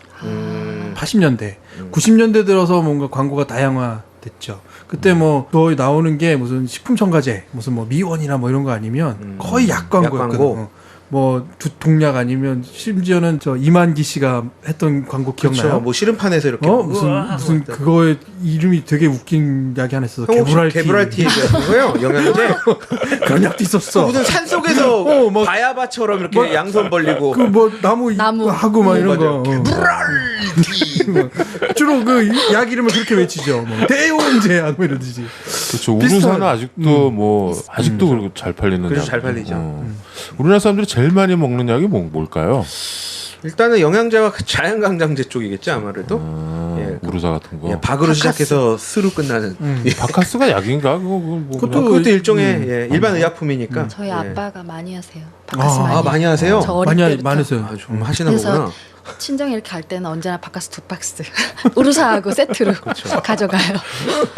80년대. 90년대 들어서 뭔가 광고가 다양화됐죠. 그때 뭐 거의 나오는 게 무슨 식품 첨가제, 무슨 뭐 미원이나 뭐 이런 거 아니면 거의 약 광고였거든. 약 광고. 뭐 두통약 아니면 심지어는 저 이만기 씨가 했던 광고 기억나요? 그렇죠. 뭐 씨름판에서 이렇게 무슨 그거의 이름이 되게 웃긴 약이 하나 있어서 형 혹시 개불알티. 개불알티 얘기하는 거예요? 영양제? 그런 약도 있었어. 무슨 산 속에서 막- 바야바처럼 이렇게 막- 양손 벌리고 그 뭐 나무 하고 막 이런 맞아요. 거. 주로 그 약 이름을 그렇게 외치죠. 뭐 대용제약 뭐 이러듯이. 그렇죠. 비슷한- 우루사는 아직도 뭐 아직도 그리고 잘 팔리는 그래서 약. 잘 팔리죠. 우리나라 사람들이 제일 많이 먹는 약이 뭘까요? 일단은 영양제와 자연강장제 쪽이겠죠 아무래도. 예, 우루사 같은 거. 예, 박으로 시작해서 스로 끝나는. 예. 바카스가 약인가? 그거 뭐 그것도 그냥- 그것도 일종의 예, 일반 의약품이니까. 저희 예. 아빠가 많이 하세요. 바카스 아, 많이 하세요? 저 어릴 때부터. 많이 했어요. 아, 좀 하시나 그래서 보구나. 친정 이렇게 갈 때는 언제나 바카스 2박스 우루사하고 세트로 가져가요.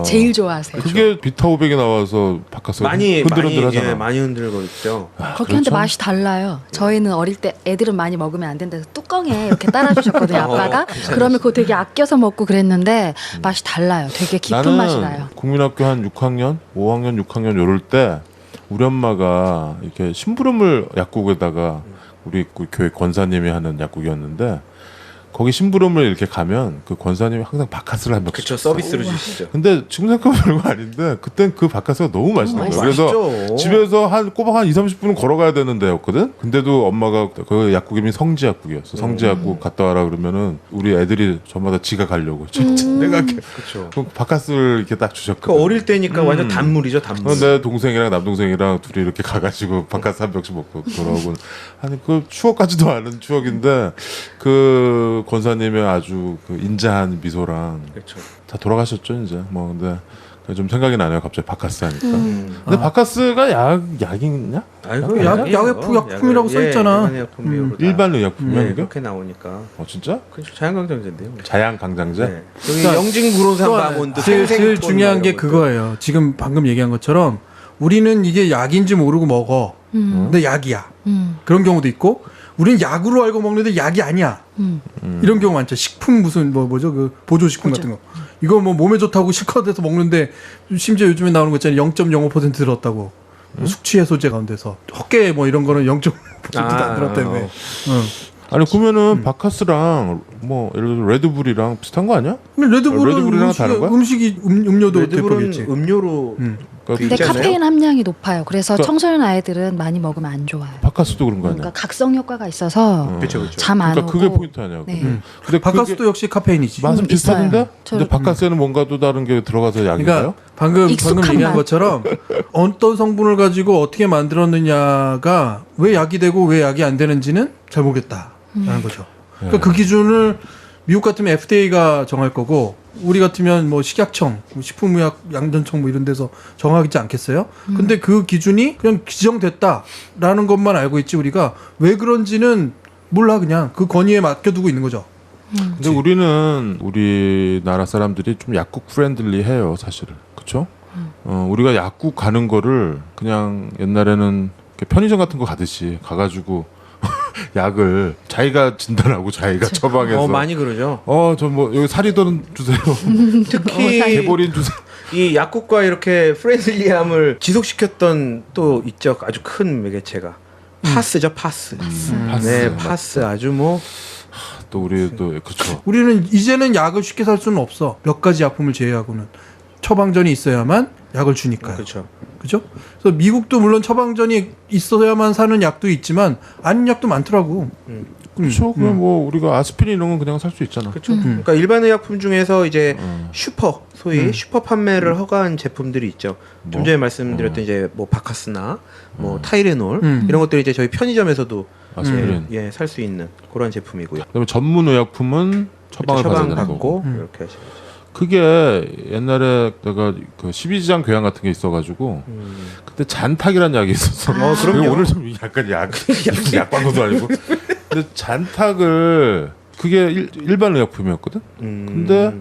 제일 좋아하세요. 그게 비타 500에 나와서 바카스가 많이 흔들흔들하잖아. 예, 많이 흔들고 있죠. 거기 한데 그렇죠? 맛이 달라요. 저희는 어릴 때 애들은 많이 먹으면 안 된다 해서 뚜껑에 이렇게 따라주셨거든요. 아빠가. 그러면 그거 되게 아껴서 먹고 그랬는데 맛이 달라요. 되게 깊은 나는 맛이 나요. 국민학교 한 6학년, 5학년, 6학년 요럴 때 우리 엄마가 이렇게 심부름을 약국에다가 우리 그 교회 권사님이 하는 약국이었는데 거기 심부름을 이렇게 가면 그 권사님이 항상 바카스를 한 병씩 그쵸, 서비스로 주시죠. 근데 지금 생각해보면 별거 아닌데 그땐 그 바카스가 너무 맛있는 거예요. 그래서 맛있죠. 집에서 꼬박 한 2-30분은 걸어가야 되는 데였거든. 근데도 엄마가 그 약국 이름이 성지 약국이었어. 성지 약국 갔다 와라 그러면은 우리 애들이 저마다 지가 가려고 진짜 내가 그렇죠. 그 바카스를 이렇게 딱 그 주셨거든. 어릴 때니까 완전 단물이죠, 단물. 내 동생이랑 남동생이랑 둘이 이렇게 가가지고 바카스 한 병씩 먹고 돌아오고 아니 그 추억까지도 않은 추억인데 그 권사님의 아주 그 인자한 미소랑 그렇죠. 다 돌아가셨죠 이제 뭐 근데 좀 생각이 나네요 갑자기 바카스 하니까. 근데 바카스가 약이냐? 아이고, 약품이라고 써 있잖아. 일반 의약품이야 네, 이게? 그렇게 나오니까. 어 진짜? 그렇죠. 자연강장제인데요. 자양 강장제? 네. 여기 그러니까 영진구론산바몬드 제일 중요한 게 그거예요. 지금 방금 얘기한 것처럼 우리는 이게 약인지 모르고 먹어. 근데 약이야. 그런 경우도 있고 우리는 약으로 알고 먹는데 약이 아니야. 이런 경우 많죠. 식품 무슨 뭐죠 그 보조식품 그죠. 같은 거. 이거 뭐 몸에 좋다고 실컷해서 먹는데 심지어 요즘에 나오는 거 있잖아요. 0.05% 들었다고. 뭐 숙취 해소제 가운데서 헛개 뭐 이런 거는 0.5%도 안 들었다며. 아니 그러면은 바카스랑 뭐 예를 들어 레드불이랑 비슷한 거 아니야? 근데 레드불은 레드불이랑 다른 거야? 음료도 레드불은 대표겠지. 음료로 그러니까 근데 있잖아요. 카페인 함량이 높아요. 그래서 그러니까- 청소년 아이들은 많이 먹으면 안 좋아요. 바카스도 그런 거 아니야? 그러니까 각성 효과가 있어서 그렇죠, 그렇죠. 잠 안 그러니까 오고. 그게 포인트 아니야? 네. 근데 바카스도 역시 카페인이지. 맛은 있어요. 비슷한데? 저- 근데 바카스에는 뭔가 또 다른 게 들어가서 약인가요? 그러니까 방금 익숙한 얘기한 맛. 것처럼 어떤 성분을 가지고 어떻게 만들었느냐가 왜 약이 되고 왜 약이 안 되는지는 잘 모르겠다라는 거죠. 그러니까 그 기준을 미국 같으면 FDA가 정할 거고 우리 같으면 뭐 식약청, 뭐 식품의약 양전청 뭐 이런 데서 정하지 않겠어요? 근데 그 기준이 그냥 지정됐다라는 것만 알고 있지 우리가 왜 그런지는 몰라 그냥 그 권위에 맡겨두고 있는 거죠. 근데 우리는 우리나라 사람들이 좀 약국 프렌들리해요, 사실은. 그렇죠? 우리가 약국 가는 거를 그냥 옛날에는 이렇게 편의점 같은 거 가듯이 가가지고 약을 자기가 진단하고 자기가 처방해서 많이 그러죠. 저 뭐 여기 사리돈 주세요. 특히 개보린 주세요. 이 약국과 이렇게 프렌들리함을 지속시켰던 또 있죠. 아주 큰 매개체가 파스죠, 파스. 네, 파스. 파스 아주 뭐 또 우리 또 그렇죠. 우리는 이제는 약을 쉽게 살 수는 없어. 몇 가지 약품을 제외하고는 처방전이 있어야만 약을 주니까요. 그렇죠. 그죠? 그래서 미국도 물론 처방전이 있어야만 사는 약도 있지만 아닌 약도 많더라고. 그렇죠. 그럼 뭐 우리가 아스피린 이런 건 그냥 살 수 있잖아. 그렇죠. 그러니까 일반 의약품 중에서 이제 슈퍼 소위 슈퍼 판매를 허가한 제품들이 있죠. 좀 전에 말씀드렸던 이제 뭐 바카스나 뭐 타이레놀 이런 것들이 이제 저희 편의점에서도 아스피린. 살 수 있는 그런 제품이고요. 그다음에 전문 의약품은 처방을 받아야 처방 되는 받고 거고. 이렇게 하시는 거죠. 그게 옛날에 내가 그 12지장 교양 같은 게 있어가지고 그때 잔탁이라는 약이 있었어. 그럼요. 오늘 좀 약간 약 광고도 아니고. 근데 잔탁을 그게 일반 의약품이었거든. 근데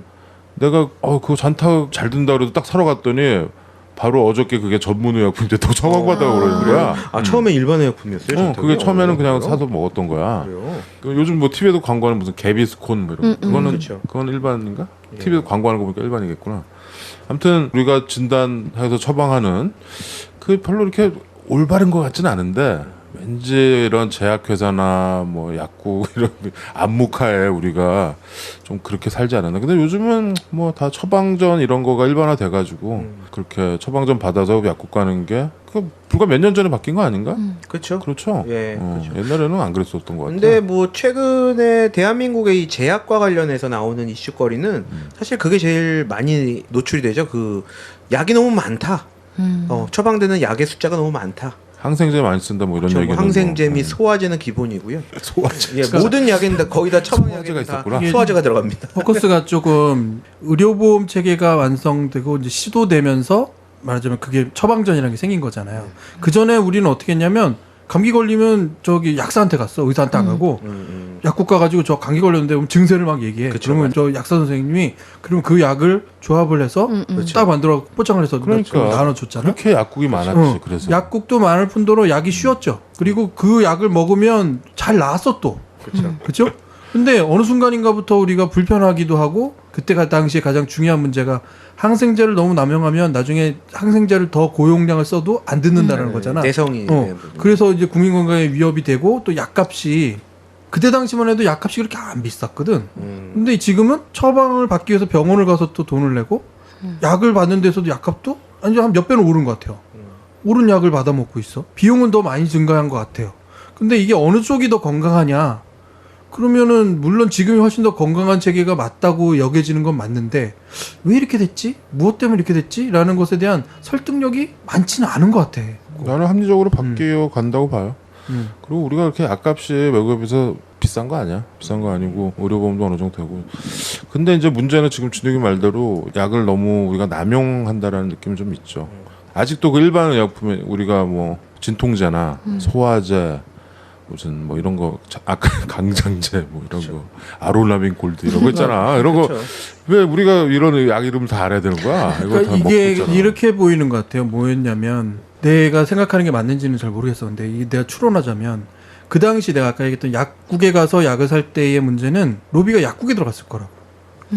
내가 그거 잔탁 잘 든다 그래도 딱 사러 갔더니 바로 어저께 그게 전문 의약품 됐다고 처방받아고 그러는 거야. 처음에 일반 의약품이었어요. 전탁이요? 그게 처음에는 그냥 그래요? 사서 먹었던 거야. 그래요? 그 요즘 뭐 TV에도 광고하는 무슨 개비스콘 뭐 이런 거. 그거는 그렇죠. 그건 일반인가? TV에도 광고하는 거 보니까 일반이겠구나. 아무튼 우리가 진단해서 처방하는 그 별로 이렇게 올바른 것 같지는 않은데 왠지 이런 제약회사나 뭐 약국 이런 안목하에 우리가 좀 그렇게 살지 않았나. 근데 요즘은 뭐 다 처방전 이런 거가 일반화 돼가지고 그렇게 처방전 받아서 약국 가는 게 그 불과 몇 년 전에 바뀐 거 아닌가? 그렇죠. 그렇죠. 예, 그렇죠. 옛날에는 안 그랬었던 것 같아요. 근데 뭐 최근에 대한민국의 이 제약과 관련해서 나오는 이슈거리는 사실 그게 제일 많이 노출이 되죠. 그 약이 너무 많다. 처방되는 약의 숫자가 너무 많다. 항생제 많이 쓴다 뭐 이런 그렇죠. 얘기는 항생제 및 소화제는 기본이고요. 소화제. 예, 모든 약인데 거의 다 소화제가 처방약에 다 있었구나. 소화제가 들어갑니다. 포커스가 조금 의료보험 체계가 완성되고 이제 시도되면서 말하자면 그게 처방전이라는 게 생긴 거잖아요. 그 전에 우리는 어떻게 했냐면 감기 걸리면 저기 약사한테 갔어. 의사한테 안 가고 약국 가가지고 저 감기 걸렸는데 그럼 증세를 막 얘기해. 그쵸, 그러면 저 약사 선생님이 그러면 그 약을 조합을 해서 딱 만들어 포장을 해서 그러니까. 나눠줬잖아. 그렇게 약국이 많았지. 그래서 약국도 많을 뿐더러 약이 쉬웠죠. 그리고 그 약을 먹으면 잘 나았어 또. 그렇죠? 근데 어느 순간인가부터 우리가 불편하기도 하고 그때가 당시에 가장 중요한 문제가 항생제를 너무 남용하면 나중에 항생제를 더 고용량을 써도 안 듣는다는 거잖아. 내성이 그래서 이제 국민 건강에 위협이 되고 또 약값이 그때 당시만 해도 약값이 그렇게 안 비쌌거든. 근데 지금은 처방을 받기 위해서 병원을 가서 또 돈을 내고 약을 받는 데서도 약값도 한 몇 배는 오른 것 같아요. 오른 약을 받아 먹고 있어. 비용은 더 많이 증가한 것 같아요. 근데 이게 어느 쪽이 더 건강하냐? 그러면은 물론 지금이 훨씬 더 건강한 체계가 맞다고 여겨지는 건 맞는데 왜 이렇게 됐지? 무엇 때문에 이렇게 됐지? 라는 것에 대한 설득력이 많지는 않은 것 같아. 나는 합리적으로 바뀌어 간다고 봐요. 그리고 우리가 이렇게 약값이 외국에 비해서 비싼 거 아니야. 비싼 거 아니고 의료보험도 어느 정도 되고. 근데 이제 문제는 지금 준혁이 말대로 약을 너무 우리가 남용한다라는 느낌이 좀 있죠. 아직도 그 일반 의약품에 우리가 뭐 진통제나 소화제 무슨 뭐 이런 거 아까 강장제 뭐 이런 거 아롤라민 골드 이런 거 있잖아. 이런 거 왜 우리가 이런 약 이름을 다 알아야 되는 거야? 이거 그러니까 다 이게 먹고 있잖아. 이렇게 보이는 것 같아요. 뭐였냐면 내가 생각하는 게 맞는지는 잘 모르겠어. 근데 이게 내가 추론하자면 그 당시 내가 아까 얘기했던 약국에 가서 약을 살 때의 문제는 로비가 약국에 들어갔을 거라고.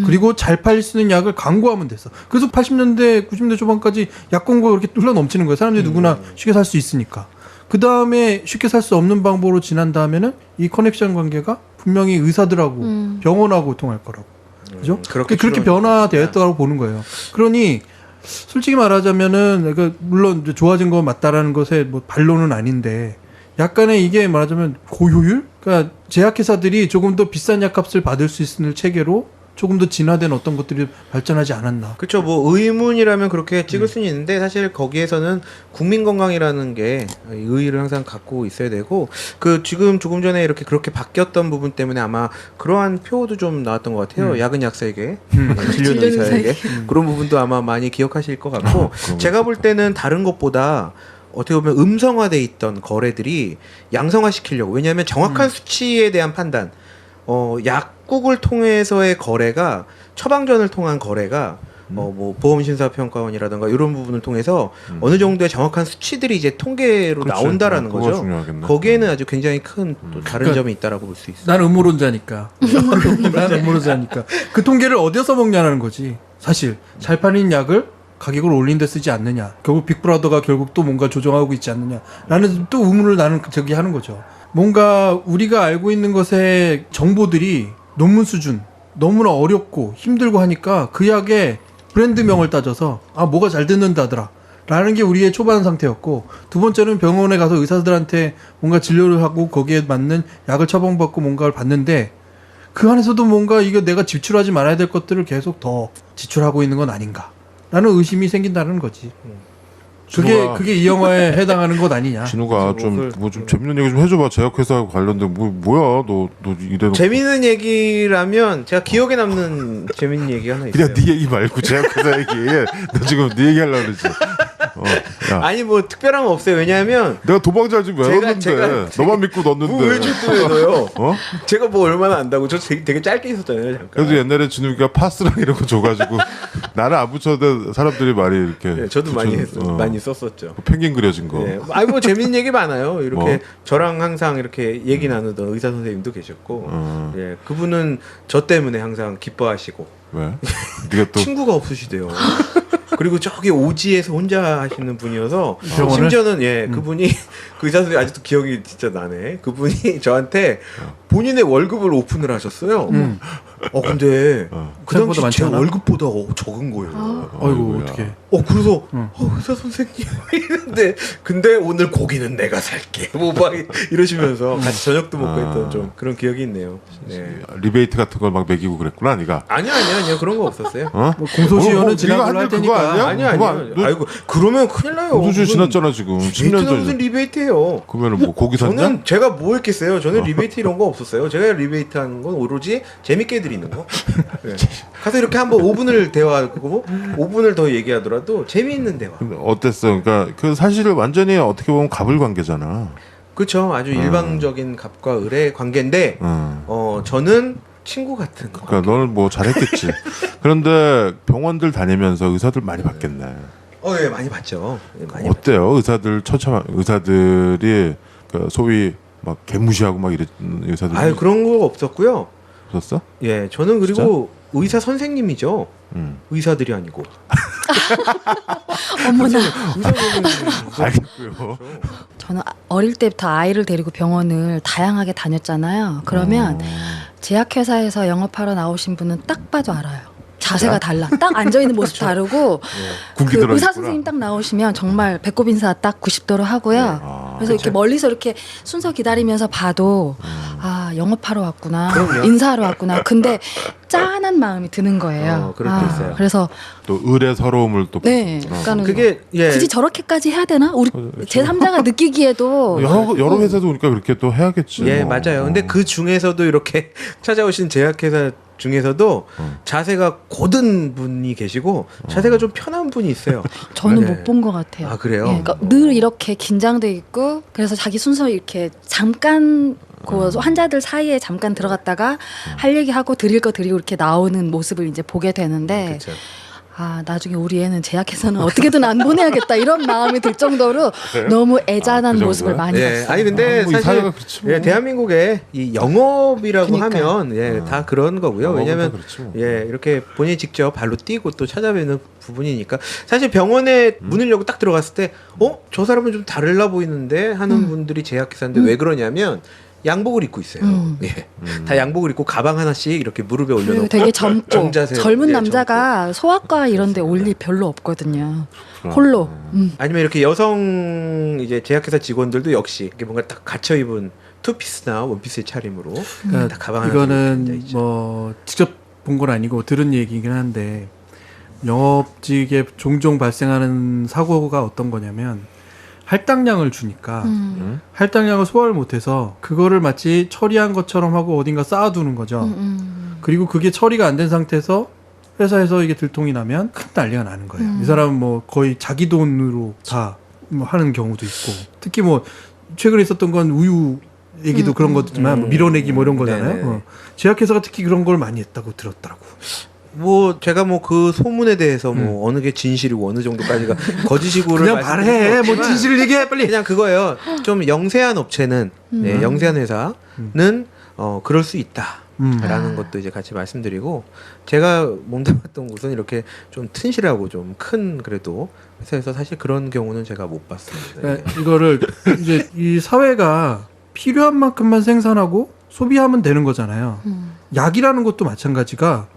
그리고 잘 팔릴 수 있는 약을 광고하면 됐어. 그래서 80년대, 90년대 초반까지 약 광고가 그렇게 흘러 넘치는 거예요. 사람들이 누구나 쉽게 살 수 있으니까. 그 다음에 쉽게 살 수 없는 방법으로 지난 다음에는 이 커넥션 관계가 분명히 의사들하고 병원하고 통할 거라고. 그죠? 그렇게 변화되었다고 보는 거예요. 그러니 솔직히 말하자면은 그러니까 물론 이제 좋아진 건 맞다라는 것에 뭐 반론은 아닌데 약간의 이게 말하자면 고효율? 그러니까 제약회사들이 조금 더 비싼 약값을 받을 수 있는 체계로 조금 더 진화된 어떤 것들이 발전하지 않았나. 그렇죠. 뭐 의문이라면 그렇게 찍을 수는 있는데 사실 거기에서는 국민 건강이라는 게 의의를 항상 갖고 있어야 되고 그 지금 조금 전에 이렇게 그렇게 바뀌었던 부분 때문에 아마 그러한 표도 좀 나왔던 것 같아요. 약은 약사에게, 진료는 의사에게 그런 부분도 아마 많이 기억하실 것 같고 제가 볼 때는 다른 것보다 어떻게 보면 음성화돼 있던 거래들이 양성화 시키려고 왜냐하면 정확한 수치에 대한 판단 약국을 통해서의 거래가 처방전을 통한 거래가 뭐 보험심사평가원이라든가 이런 부분을 통해서 어느 정도의 정확한 수치들이 이제 통계로 그렇지. 나온다라는 그거 거죠. 중요하겠네. 거기에는 아주 굉장히 큰 또 다른 그러니까 점이 있다라고 볼 수 있어요. 난 음모론자니까. 난 음모론자니까. 그 통계를 어디서 먹냐는 거지. 사실 잘 팔리는 약을 가격을 올린 데 쓰지 않느냐. 결국 빅브라더가 결국 또 뭔가 조정하고 있지 않느냐라는 또 의문을 나는 저기 하는 거죠. 뭔가 우리가 알고 있는 것의 정보들이 논문 수준 너무나 어렵고 힘들고 하니까 그 약의 브랜드명을 따져서 뭐가 잘 듣는다더라 라는 게 우리의 초반 상태였고 두 번째는 병원에 가서 의사들한테 뭔가 진료를 하고 거기에 맞는 약을 처방받고 뭔가를 받는데 그 안에서도 뭔가 이거 내가 지출하지 말아야 될 것들을 계속 더 지출하고 있는 건 아닌가 라는 의심이 생긴다는 거지. 그게 이 영화에 해당하는 것 아니냐. 진우가 좀 재밌는 얘기 좀 해줘봐. 제약회사 관련된 뭐야 너 이래놓고 재미있는 얘기라면 제가 기억에 남는 재미있는 얘기 하나 있어요. 그냥 네 얘기 말고 제약회사 얘기. 너 지금 네 얘기 하려고 그러지. 야. 아니 뭐 특별한 거 없어요. 왜냐하면 내가 도망자 지금 왜 넣었는데 제가- 너만 믿고 넣었는데. 왜 질투해서요? 어? 제가 뭐 얼마나 안다고 저 되게 짧게 있었잖아요. 잠깐. 그래도 옛날에 진우가 파스랑 이런 거 줘가지고 나는 안 붙여도 사람들이 많이 이렇게. 네, 저도 많이 했어요. 많이 썼었죠. 그 펭귄 그려진 거. 네. 아니 뭐 재밌는 얘기 많아요. 이렇게 뭐? 저랑 항상 이렇게 얘기 나누던 의사 선생님도 계셨고, 예, 그분은 저 때문에 항상 기뻐하시고 왜? 네가 또 친구가 없으시대요. 그리고 저기 오지에서 혼자 하시는 분이어서 병원을? 심지어는 그분이 그 의사 선생님 아직도 기억이 진짜 나네. 그분이 저한테 본인의 월급을 오픈을 하셨어요. 근데 그 생각보다 당시 제 많지 않아? 월급보다 적은 거예요. 어이구 아이고야. 어떻게? 그래서 의사 선생님 근데 오늘 고기는 내가 살게 뭐 막 이러시면서 같이 저녁도 먹고 했던 좀 그런 기억이 있네요. 네. 리베이트 같은 걸 막 매기고 그랬구나, 네가. 아니요 그런 거 없었어요. 어? 뭐 공소시효는 네가 지난 걸로 한 할 게 그거 테니까. 아니야? 아니요. 너- 아이고 그러면 큰일 나요. 공소시효 무슨 지났잖아 지금. 10년 리베이트는 무슨 전. 리베이트예요. 그러면은 뭐 고기 샀냐? 저는 제가 뭐 했겠어요. 저는 리베이트 이런 거 없었어요. 제가 리베이트하는 건 오로지 재밌게 해드리는 거. 네. 가서 이렇게 한번 5분을 대화하고 5분을 더 얘기하더라도 재미있는 대화. 근데 어땠어? 그러니까 그 사실 완전히 어떻게 보면 갑을 관계잖아. 그렇죠. 아주 일방적인 갑과 을의 관계인데 저는 친구 같은 거. 그러니까 너는 뭐 잘했겠지. 그런데 병원들 다니면서 의사들 많이 봤겠네. 예, 많이 봤죠. 예, 많이 어때요? 의사들이 그 소위 막 개무시하고 막 이랬는 의사들. 아유 그런 거 없었고요. 없었어? 예, 저는 그리고 의사 선생님이죠. 응. 의사들이 아니고. 어머나. 알겠고요. 저는 어릴 때부터 아이를 데리고 병원을 다양하게 다녔잖아요. 그러면 제약회사에서 영업하러 나오신 분은 딱 봐도 알아요. 자세가 달라. 딱 앉아있는 모습 다르고 군기 그 들어있구나. 의사 선생님 딱 나오시면 정말 배꼽 인사 딱 90도로 하고요. 그래서 이렇게 멀리서 이렇게 순서 기다리면서 봐도 아 영업하러 왔구나. 그럼요. 인사하러 왔구나. 근데 짠한 마음이 드는 거예요. 그럴 때 있어요. 그래서 또 을의 서러움을 또 네. 그러니까는 그게 예. 굳이 저렇게까지 해야 되나? 우리 제3자가 느끼기에도 여러 회사도 오니까 그렇게 또 해야겠지. 예, 뭐. 맞아요. 근데 그 중에서도 이렇게 찾아오신 제약회사 중에서도 자세가 고든 분이 계시고 자세가 좀 편한 분이 있어요. 저는 네. 못 본 것 같아요. 아, 그래요? 그러니까 늘 이렇게 긴장돼 있고 그래서 자기 순서 이렇게 잠깐 그 환자들 사이에 잠깐 들어갔다가 할 얘기하고 드릴 거 드리고 이렇게 나오는 모습을 이제 보게 되는데 그렇죠. 아 나중에 우리 애는 제약회사는 어떻게는 안 보내야겠다 이런 마음이 들 정도로 너무 애잔한 그 모습을 정도야? 많이 예, 봤어요. 아니 근데 뭐 사실 이사회가 그렇지 뭐. 예, 대한민국에 이 영업이라고 그러니까요. 하면 예, 다 그런 거고요. 영업은 왜냐하면 다 그렇지 뭐. 예, 이렇게 본인이 직접 발로 뛰고 또 찾아뵈는 부분이니까 사실 병원에 문을 열고 딱 들어갔을 때 저 사람은 좀 다르려 보이는데 하는 분들이 제약회사인데 왜 그러냐면 양복을 입고 있어요. 예. 다 양복을 입고 가방 하나씩 이렇게 무릎에 그리고 올려놓고 되게 젊고 정자세, 젊은 예, 남자가 소아과 이런 데 올 일 별로 없거든요. 홀로. 아니면 이렇게 여성 이제 제약회사 직원들도 역시 이렇게 뭔가 딱 갖춰 입은 투피스나 원피스의 차림으로 딱 가방 하나 이거는 뭐 직접 본 건 아니고 들은 얘기긴 한데 영업직에 종종 발생하는 사고가 어떤 거냐면 할당량을 주니까 할당량을 소화를 못해서 그거를 마치 처리한 것처럼 하고 어딘가 쌓아두는 거죠. 그리고 그게 처리가 안 된 상태에서 회사에서 이게 들통이 나면 큰 난리가 나는 거예요. 이 사람은 뭐 거의 자기 돈으로 다 뭐 하는 경우도 있고, 특히 뭐 최근에 있었던 건 우유 얘기도 그런 거지만 뭐 밀어내기 뭐 이런 거잖아요. 네네. 제약회사가 특히 그런 걸 많이 했다고 들었더라고. 뭐 제가 뭐 그 소문에 대해서 뭐 어느 게 진실이고 어느 정도까지가 거짓이고를 그냥 말씀드릴 수는 말해. 뭐 없지만 진실을 얘기해 빨리. 그냥 그거예요. 좀 영세한 업체는 네, 영세한 회사는 그럴 수 있다. 라는 것도 이제 같이 말씀드리고 제가 몸담았던 곳은 이렇게 좀 튼실하고 좀 큰 그래도 회사에서 사실 그런 경우는 제가 못 봤습니다. 그러니까 이거를 이제 이 사회가 필요한 만큼만 생산하고 소비하면 되는 거잖아요. 약이라는 것도 마찬가지가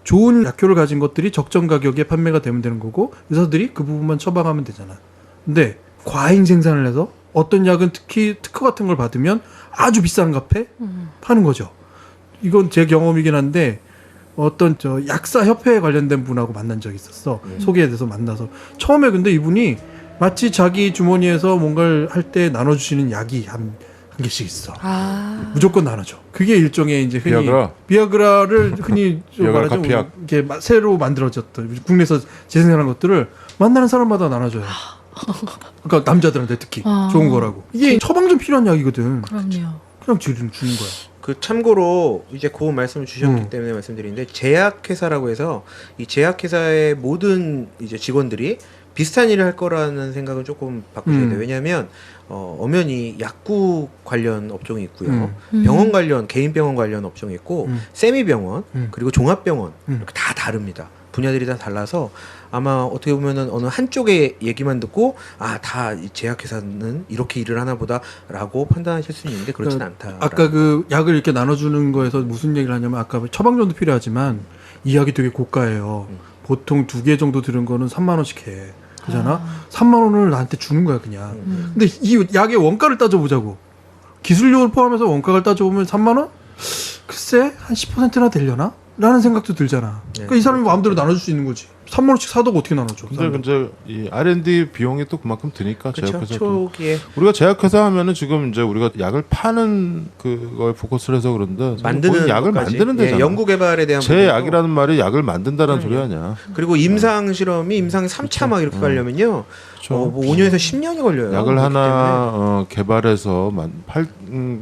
좋은 약효를 가진 것들이 적정 가격에 판매가 되면 되는 거고 의사들이 그 부분만 처방하면 되잖아. 근데 과잉 생산을 해서 어떤 약은 특히 특허 같은 걸 받으면 아주 비싼 값에 파는 거죠. 이건 제 경험이긴 한데 어떤 저 약사 협회에 관련된 분하고 만난 적이 있었어. 소개돼서 만나서 처음에 근데 이분이 마치 자기 주머니에서 뭔가를 할 때 나눠주시는 약이 한 개씩 있어. 무조건 나눠줘. 그게 일종의 이제 흔히 비아그라를 흔히 좀 비아그라 말하죠. 카피약. 이게 새로 만들어졌던 국내에서 재생산한 것들을 만나는 사람마다 나눠줘요. 그러니까 남자들한테 특히 좋은 거라고. 이게 처방 좀 필요한 약이거든. 그럼요. 그냥 주는 거야. 그 참고로 이제 그 말씀을 주셨기 때문에 말씀드리는데 제약회사라고 해서 이 제약회사의 모든 이제 직원들이 비슷한 일을 할 거라는 생각은 조금 바꾸셔야 돼요. 왜냐하면 엄연히 약국 관련 업종이 있고요. 병원 관련 개인 병원 관련 업종이 있고 세미 병원 그리고 종합병원 이렇게 다 다릅니다. 분야들이 다 달라서 아마 어떻게 보면은 어느 한쪽의 얘기만 듣고 다 제약회사는 이렇게 일을 하나 보다라고 판단하실 수 있는데 그렇진 않다. 아까 그 약을 이렇게 나눠주는 거에서 무슨 얘기를 하냐면 아까 처방전도 필요하지만 이 약이 되게 고가예요. 보통 2개 정도 들은 거는 3만 원씩 해. 그잖아. 3만 원을 나한테 주는 거야 그냥. 근데 이 약의 원가를 따져보자고. 기술료를 포함해서 원가를 따져보면 3만 원? 글쎄 한 10%나 되려나? 라는 생각도 들잖아. 그러니까 이 사람이 마음대로 나눠줄 수 있는 거지. 3만 원씩 사도 어떻게 나눠줘? 근데 이 R&D 비용이 또 그만큼 드니까 그렇죠. 제약회사 초기에 우리가 제약회사 하면은 지금 이제 우리가 약을 파는 그걸 포커스를 해서 그런데 만드는 약을 것까지. 만드는 데잖아. 연구 개발에 대한 제 부분도. 약이라는 말이 약을 만든다는 소리 아니야. 그리고 임상 실험이 임상 3차 막 이렇게 가려면요. 뭐 5년에서 10년이 걸려요. 약을 그렇기 하나 개발해서 팔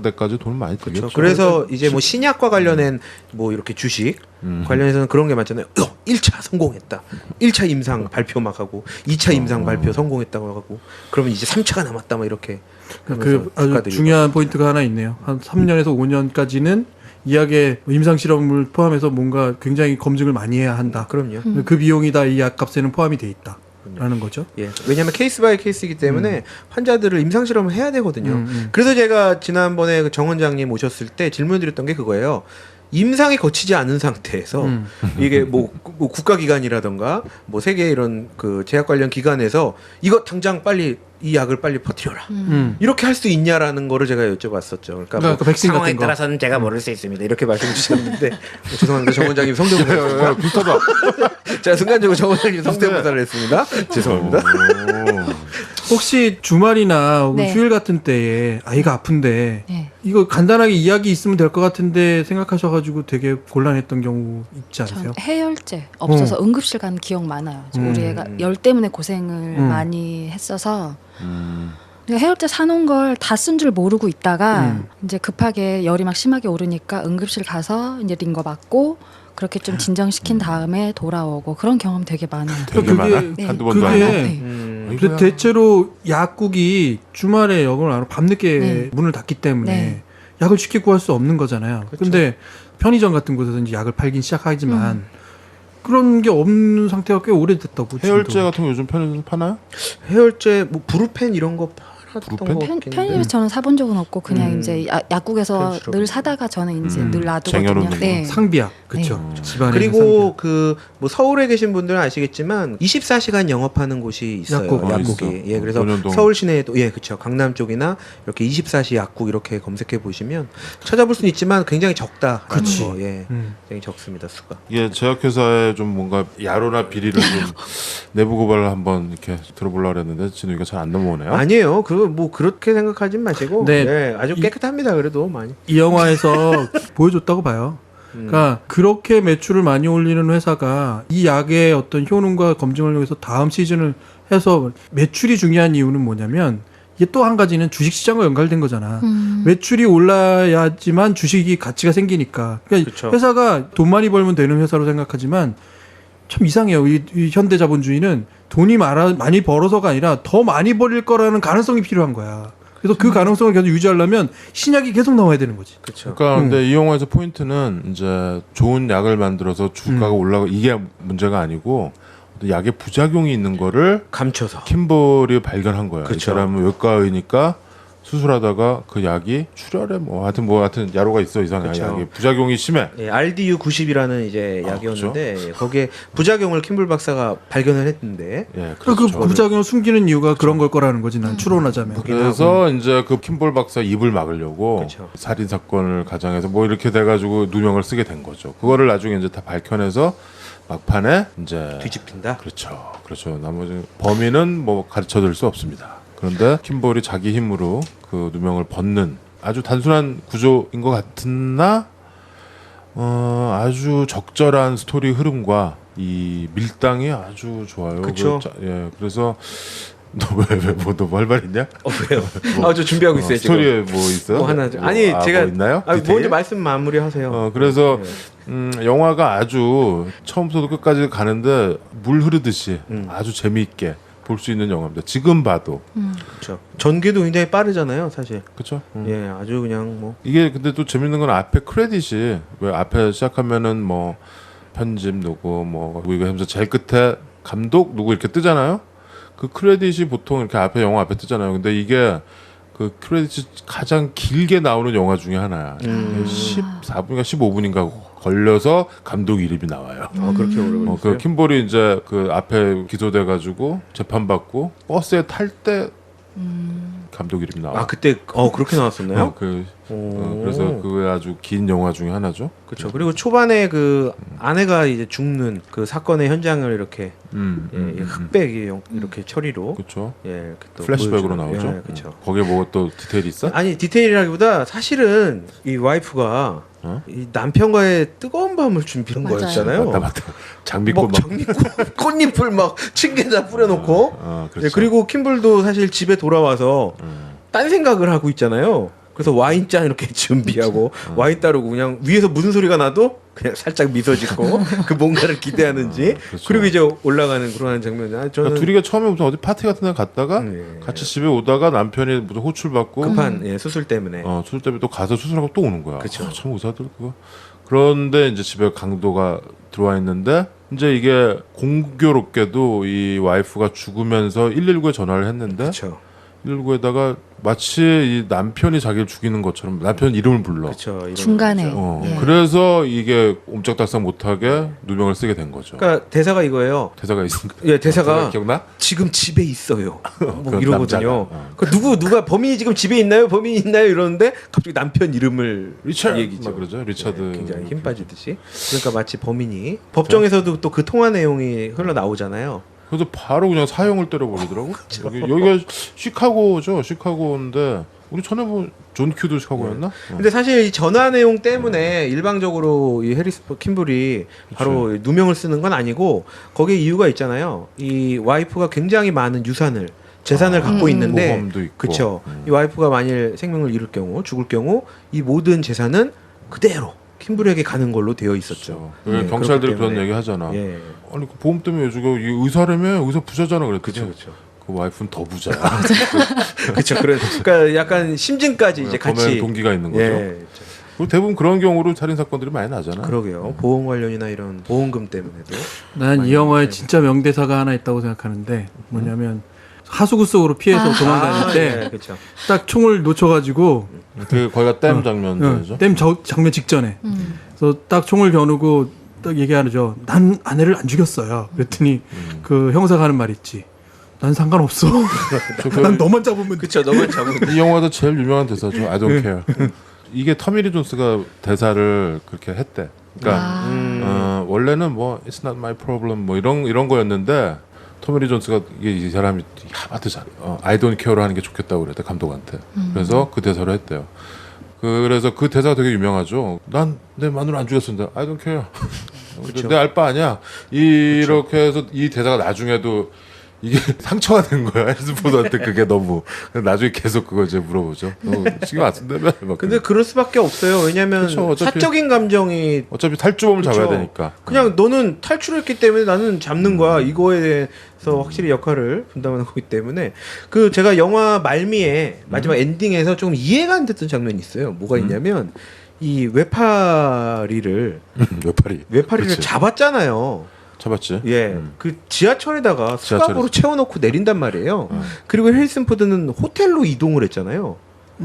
데까지 돈을 많이 들겠죠. 때문에. 그래서 이제 뭐 신약과 관련된 뭐 이렇게 주식 관련해서는 그런 게 많잖아요. 1차 성공했다. 1차 임상 발표 막 하고 2차 임상 발표 성공했다고 하고 그러면 이제 3차가 남았다 막 이렇게 그 아주 국가들이 중요한 포인트가 하나 있네요. 한 3년에서 5년까지는 이 약에 임상 실험을 포함해서 뭔가 굉장히 검증을 많이 해야 한다. 그럼요. 그 비용이 다 이 약값에는 포함이 돼 있다라는 거죠. 예. 왜냐하면 케이스 바이 케이스이기 때문에 환자들을 임상 실험을 해야 되거든요. 그래서 제가 지난번에 그 정 원장님 오셨을 때 질문드렸던 게 그거예요. 임상이 거치지 않은 상태에서 이게 뭐 국가기관이라던가 뭐 세계 이런 그 제약 관련 기관에서 이거 당장 빨리 이 약을 빨리 퍼뜨려라 이렇게 할 수 있냐라는 거를 제가 여쭤봤었죠. 그러니까 뭐 백신 상황에 같은 거. 따라서는 제가 모를 수 있습니다. 이렇게 말씀해 주셨는데 죄송합니다. 정 원장님 성대모사 비슷하다. 제가 순간적으로 정 원장님 성대모사를 했습니다. 죄송합니다. 혹시 주말이나 혹은 네. 휴일 같은 때에 아이가 아픈데 네. 이거 간단하게 이야기 있으면 될 것 같은데 생각하셔가지고 되게 곤란했던 경우 있지 않으세요? 전 해열제 없어서 응급실 간 기억 많아요. 우리 애가 열 때문에 고생을 많이 했어서 그냥 해열제 사놓은 걸 다 쓴 줄 모르고 있다가 이제 급하게 열이 막 심하게 오르니까 응급실 가서 이제 링거 맞고 그렇게 좀 진정시킨 다음에 돌아오고 그런 경험 되게 많아요. 되게 그게- 많아. 네. 한두 번도 그게- 아니고. 네. 근데 대체로 약국이 주말에 역을 안 하고 밤늦게 네. 문을 닫기 때문에 네. 약을 쉽게 구할 수 없는 거잖아요. 근데 편의점 같은 곳에서 이제 약을 팔긴 시작하지만 그런 게 없는 상태가 꽤 오래됐다고. 해열제 지금도. 같은 거 요즘 편의점 파나요? 해열제 뭐 브루펜 이런 거 팔았던 브루펜? 거 같긴 한데. 편의점에서 저는 사본 적은 없고 그냥 이제 약국에서 그럴 늘 사다가 저는 이제 늘 놔두거든요. 쟁여놓는 네. 상비약 그렇죠. 집안에 그리고 그 뭐 서울에 계신 분들은 아시겠지만 24시간 영업하는 곳이 있어요. 약국. 약국이. 있어. 예, 그래서 논현동. 서울 시내에도 예, 그렇죠. 강남 쪽이나 이렇게 24시 약국 이렇게 검색해 보시면 찾아볼 수는 있지만 굉장히 적다라는 그치. 거. 예. 굉장히 적습니다, 수가. 이게 제약회사에 좀 뭔가 야로나 비리를 좀 내부 고발을 한번 이렇게 들어보려고 그랬는데 진우이가 잘 안 넘어오네요. 아니에요. 그 뭐 그렇게 생각하진 마시고 네. 예, 아주 깨끗합니다. 그래도 많이. 이 영화에서 보여줬다고 봐요. 그러니까 그렇게 매출을 많이 올리는 회사가 이 약의 어떤 효능과 검증을 위해서 다음 시즌을 해서 매출이 중요한 이유는 뭐냐면 이게 또 한 가지는 주식시장과 연관된 거잖아. 매출이 올라야지만 주식이 가치가 생기니까. 그러니까 그쵸. 회사가 돈 많이 벌면 되는 회사로 생각하지만 참 이상해요. 이 현대 자본주의는 돈이 많이 벌어서가 아니라 더 많이 벌릴 거라는 가능성이 필요한 거야. 그래서 그 가능성을 계속 유지하려면 신약이 계속 나와야 되는 거지. 그렇죠. 그러니까 근데 이 영화에서 포인트는 이제 좋은 약을 만들어서 주가가 올라가 이게 문제가 아니고 약의 부작용이 있는 거를 감춰서. 킴볼이 발견한 거야. 이 그쵸. 사람은 외과의니까 수술하다가 그 약이 출혈에 뭐 하여튼 야로가 있어 이상해. 그쵸. 약이 부작용이 심해. 예, RDU 90이라는 이제 약이었는데 예, 거기에 부작용을 킴블 박사가 발견을 했는데 예, 그 그렇죠. 부작용을 숨기는 이유가 그런 걸 거라는 거지. 난 추론하자면. 그래서 이제 그 킴볼 박사 입을 막으려고 그쵸. 살인 사건을 가장해서 뭐 이렇게 돼가지고 누명을 쓰게 된 거죠. 그거를 나중에 이제 다 밝혀내서 막판에 이제 뒤집힌다. 그렇죠. 나머지 범인은 뭐 가르쳐줄 수 없습니다. 그런데 킴볼이 자기 힘으로 그 누명을 벗는 아주 단순한 구조인 것 같으나 아주 적절한 스토리 흐름과 이 밀당이 아주 좋아요. 그쵸. 예, 그래서 너 할 말 있냐? 왜요? 저 준비하고 있어요 지금. 스토리에 뭐 있어요? 뭐 하나 뭐, 아니 제가 뭐 있나요? 먼저 디테일? 말씀 마무리하세요. 그래서 영화가 아주 처음부터 끝까지 가는데 물 흐르듯이 아주 재미있게 볼 수 있는 영화입니다. 지금 봐도 그렇죠. 전개도 굉장히 빠르잖아요, 사실. 그렇죠. 예, 아주 그냥 뭐 이게 근데 또 재밌는 건 앞에 크레딧이 왜 앞에 시작하면은 뭐 편집 누구 뭐 이거 하면서 제일 끝에 감독 누구 이렇게 뜨잖아요. 그 크레딧이 보통 이렇게 앞에 영화 앞에 뜨잖아요. 근데 이게 그 크레딧이 가장 길게 나오는 영화 중에 하나야. 14분인가 15분인가 걸려서 감독 이름이 나와요. 그렇게 오래 걸렸어요. 그 킴볼이 이제 그 앞에 기소돼 가지고 재판 받고 버스에 탈 때 감독 이름이 나와. 그때 그렇게 나왔었나요? 그래서 그게 아주 긴 영화 중에 하나죠. 그렇죠. 그리고 초반에 그 아내가 이제 죽는 그 사건의 현장을 이렇게 이 흑백 이렇게 처리로 그렇죠. 예, 이렇게 또 플래시백으로 보여주는. 나오죠. 예, 그렇죠. 거기에 뭐 또 디테일이 있어? 아니 디테일이라기보다 사실은 이 와이프가 이 남편과의 뜨거운 밤을 준비한 맞아요. 거였잖아요. 맞다. 장미꽃 막. 꽃잎을 막 층계다 뿌려놓고. 그렇죠. 예, 그리고 킴블도 사실 집에 돌아와서 딴 생각을 하고 있잖아요. 그래서 와인잔 이렇게 준비하고 와인 따르고 그냥 위에서 무슨 소리가 나도 그냥 살짝 미소 짓고 그 뭔가를 기대하는지 그렇죠. 그리고 이제 올라가는 그런 장면. 저는 그러니까 둘이가 처음에 무슨 어디 파티 같은 데 갔다가 같이 집에 오다가 남편이 무슨 호출 받고 급한 수술 때문에 수술 때문에 또 가서 수술하고 또 오는 거야. 그쵸. 참 의사들 그거. 그런데 이제 집에 강도가 들어와 있는데 이제 이게 공교롭게도 이 와이프가 죽으면서 119에 전화를 했는데 그렇죠. 119에다가 마치 이 남편이 자기를 죽이는 것처럼 남편 이름을 불러. 그렇죠. 중간에. 예. 그래서 이게 옴짝달싹 못하게 누명을 쓰게 된 거죠. 그러니까 대사가 이거예요. 대사가 있으니까. 예, 대사가 기억나? 지금 집에 있어요. 뭐 그 이러거든요. 남자가. 그 누가 범인이 지금 집에 있나요? 범인이 있나요? 이러는데 갑자기 남편 이름을 리차드 얘기죠. 막 그러죠. 리차드. 네, 굉장히 힘 빠지듯이. 그러니까 마치 범인이 법정에서도 또 그 통화 내용이 흘러나오잖아요. 그래서 바로 그냥 사형을 때려버리더라고. 여기가 시카고죠. 시카고인데 우리 전에 뭐 존 큐도 시카고였나? 근데 사실 이 전화 내용 때문에 일방적으로 이 해리스 킴블이 바로 누명을 쓰는 건 아니고 거기에 이유가 있잖아요. 이 와이프가 굉장히 많은 유산을 재산을 갖고 있는데 보험도 있고. 그렇죠. 이 와이프가 만일 생명을 잃을 경우 죽을 경우 이 모든 재산은 그대로 킴블에게 가는 걸로 되어 있었죠. 그렇죠. 예, 경찰들이 그렇기 그런 때문에. 얘기 하잖아. 예. 아니 그 보험 때문에 요즘 이 의사라며 의사 부자잖아 그랬더니 그렇죠. 그 와이프는 더 부자야. 그렇죠. 그러니까 약간 심증까지 이제 범행 같이 동기가 있는 거죠. 예. 그리고 대부분 그런 경우로 살인 사건들이 많이 나잖아. 그러게요. 보험 관련이나 이런 보험금 때문에도 난 이 영화에 진짜 명대사가 하나 있다고 생각하는데 뭐냐면 하수구 속으로 피해서 도망다닐 때 예, 그렇죠. 딱 총을 놓쳐가지고 그 거기가 댐 장면이죠. 댐 장면 직전에 그래서 딱 총을 겨누고 딱 얘기하죠. 난 아내를 안 죽였어요. 그랬더니 그 형사가 하는 말 있지. 난 상관없어. 난 너만 잡으면 그렇죠. 너무 잡은 이 영화도 제일 유명한 대사죠. I don't care. 이게 터미리 존스가 대사를 그렇게 했대. 그러니까 원래는 뭐 It's not my problem 뭐 이런 거였는데 터미리 존스가 이게 이 사람이 하마터 잘 I don't care로 하는 게 좋겠다고 그랬대 감독한테. 그래서 그 대사를 했대요. 그래서 그 대사가 되게 유명하죠. 난 내 마누라 안 죽였습니다. I don't care. 내 알 바 아니야. 이렇게 해서 이 대사가 나중에도 이게 상처가 된 거야. 해리슨포드한테 그게 너무. 나중에 계속 그거 이제 물어보죠. 너 신경 안 쓴다며. 근데 그럴 수밖에 없어요. 왜냐하면 그쵸, 어차피- 사적인 감정이 어차피 탈주범을 잡아야 그쵸. 되니까. 그냥 너는 탈출했기 때문에 나는 잡는 거야. 이거에 대해서 확실히 역할을 분담하는 거기 때문에 그 제가 영화 말미에 마지막 엔딩에서 좀 이해가 안 됐던 장면이 있어요. 뭐가 있냐면 이 외파리를 외파리. 그치. 잡았잖아요. 잡았지. 예, 그 지하철에다가 수갑으로 지하철에서. 채워놓고 내린단 말이에요. 그리고 해리슨 포드는 호텔로 이동을 했잖아요.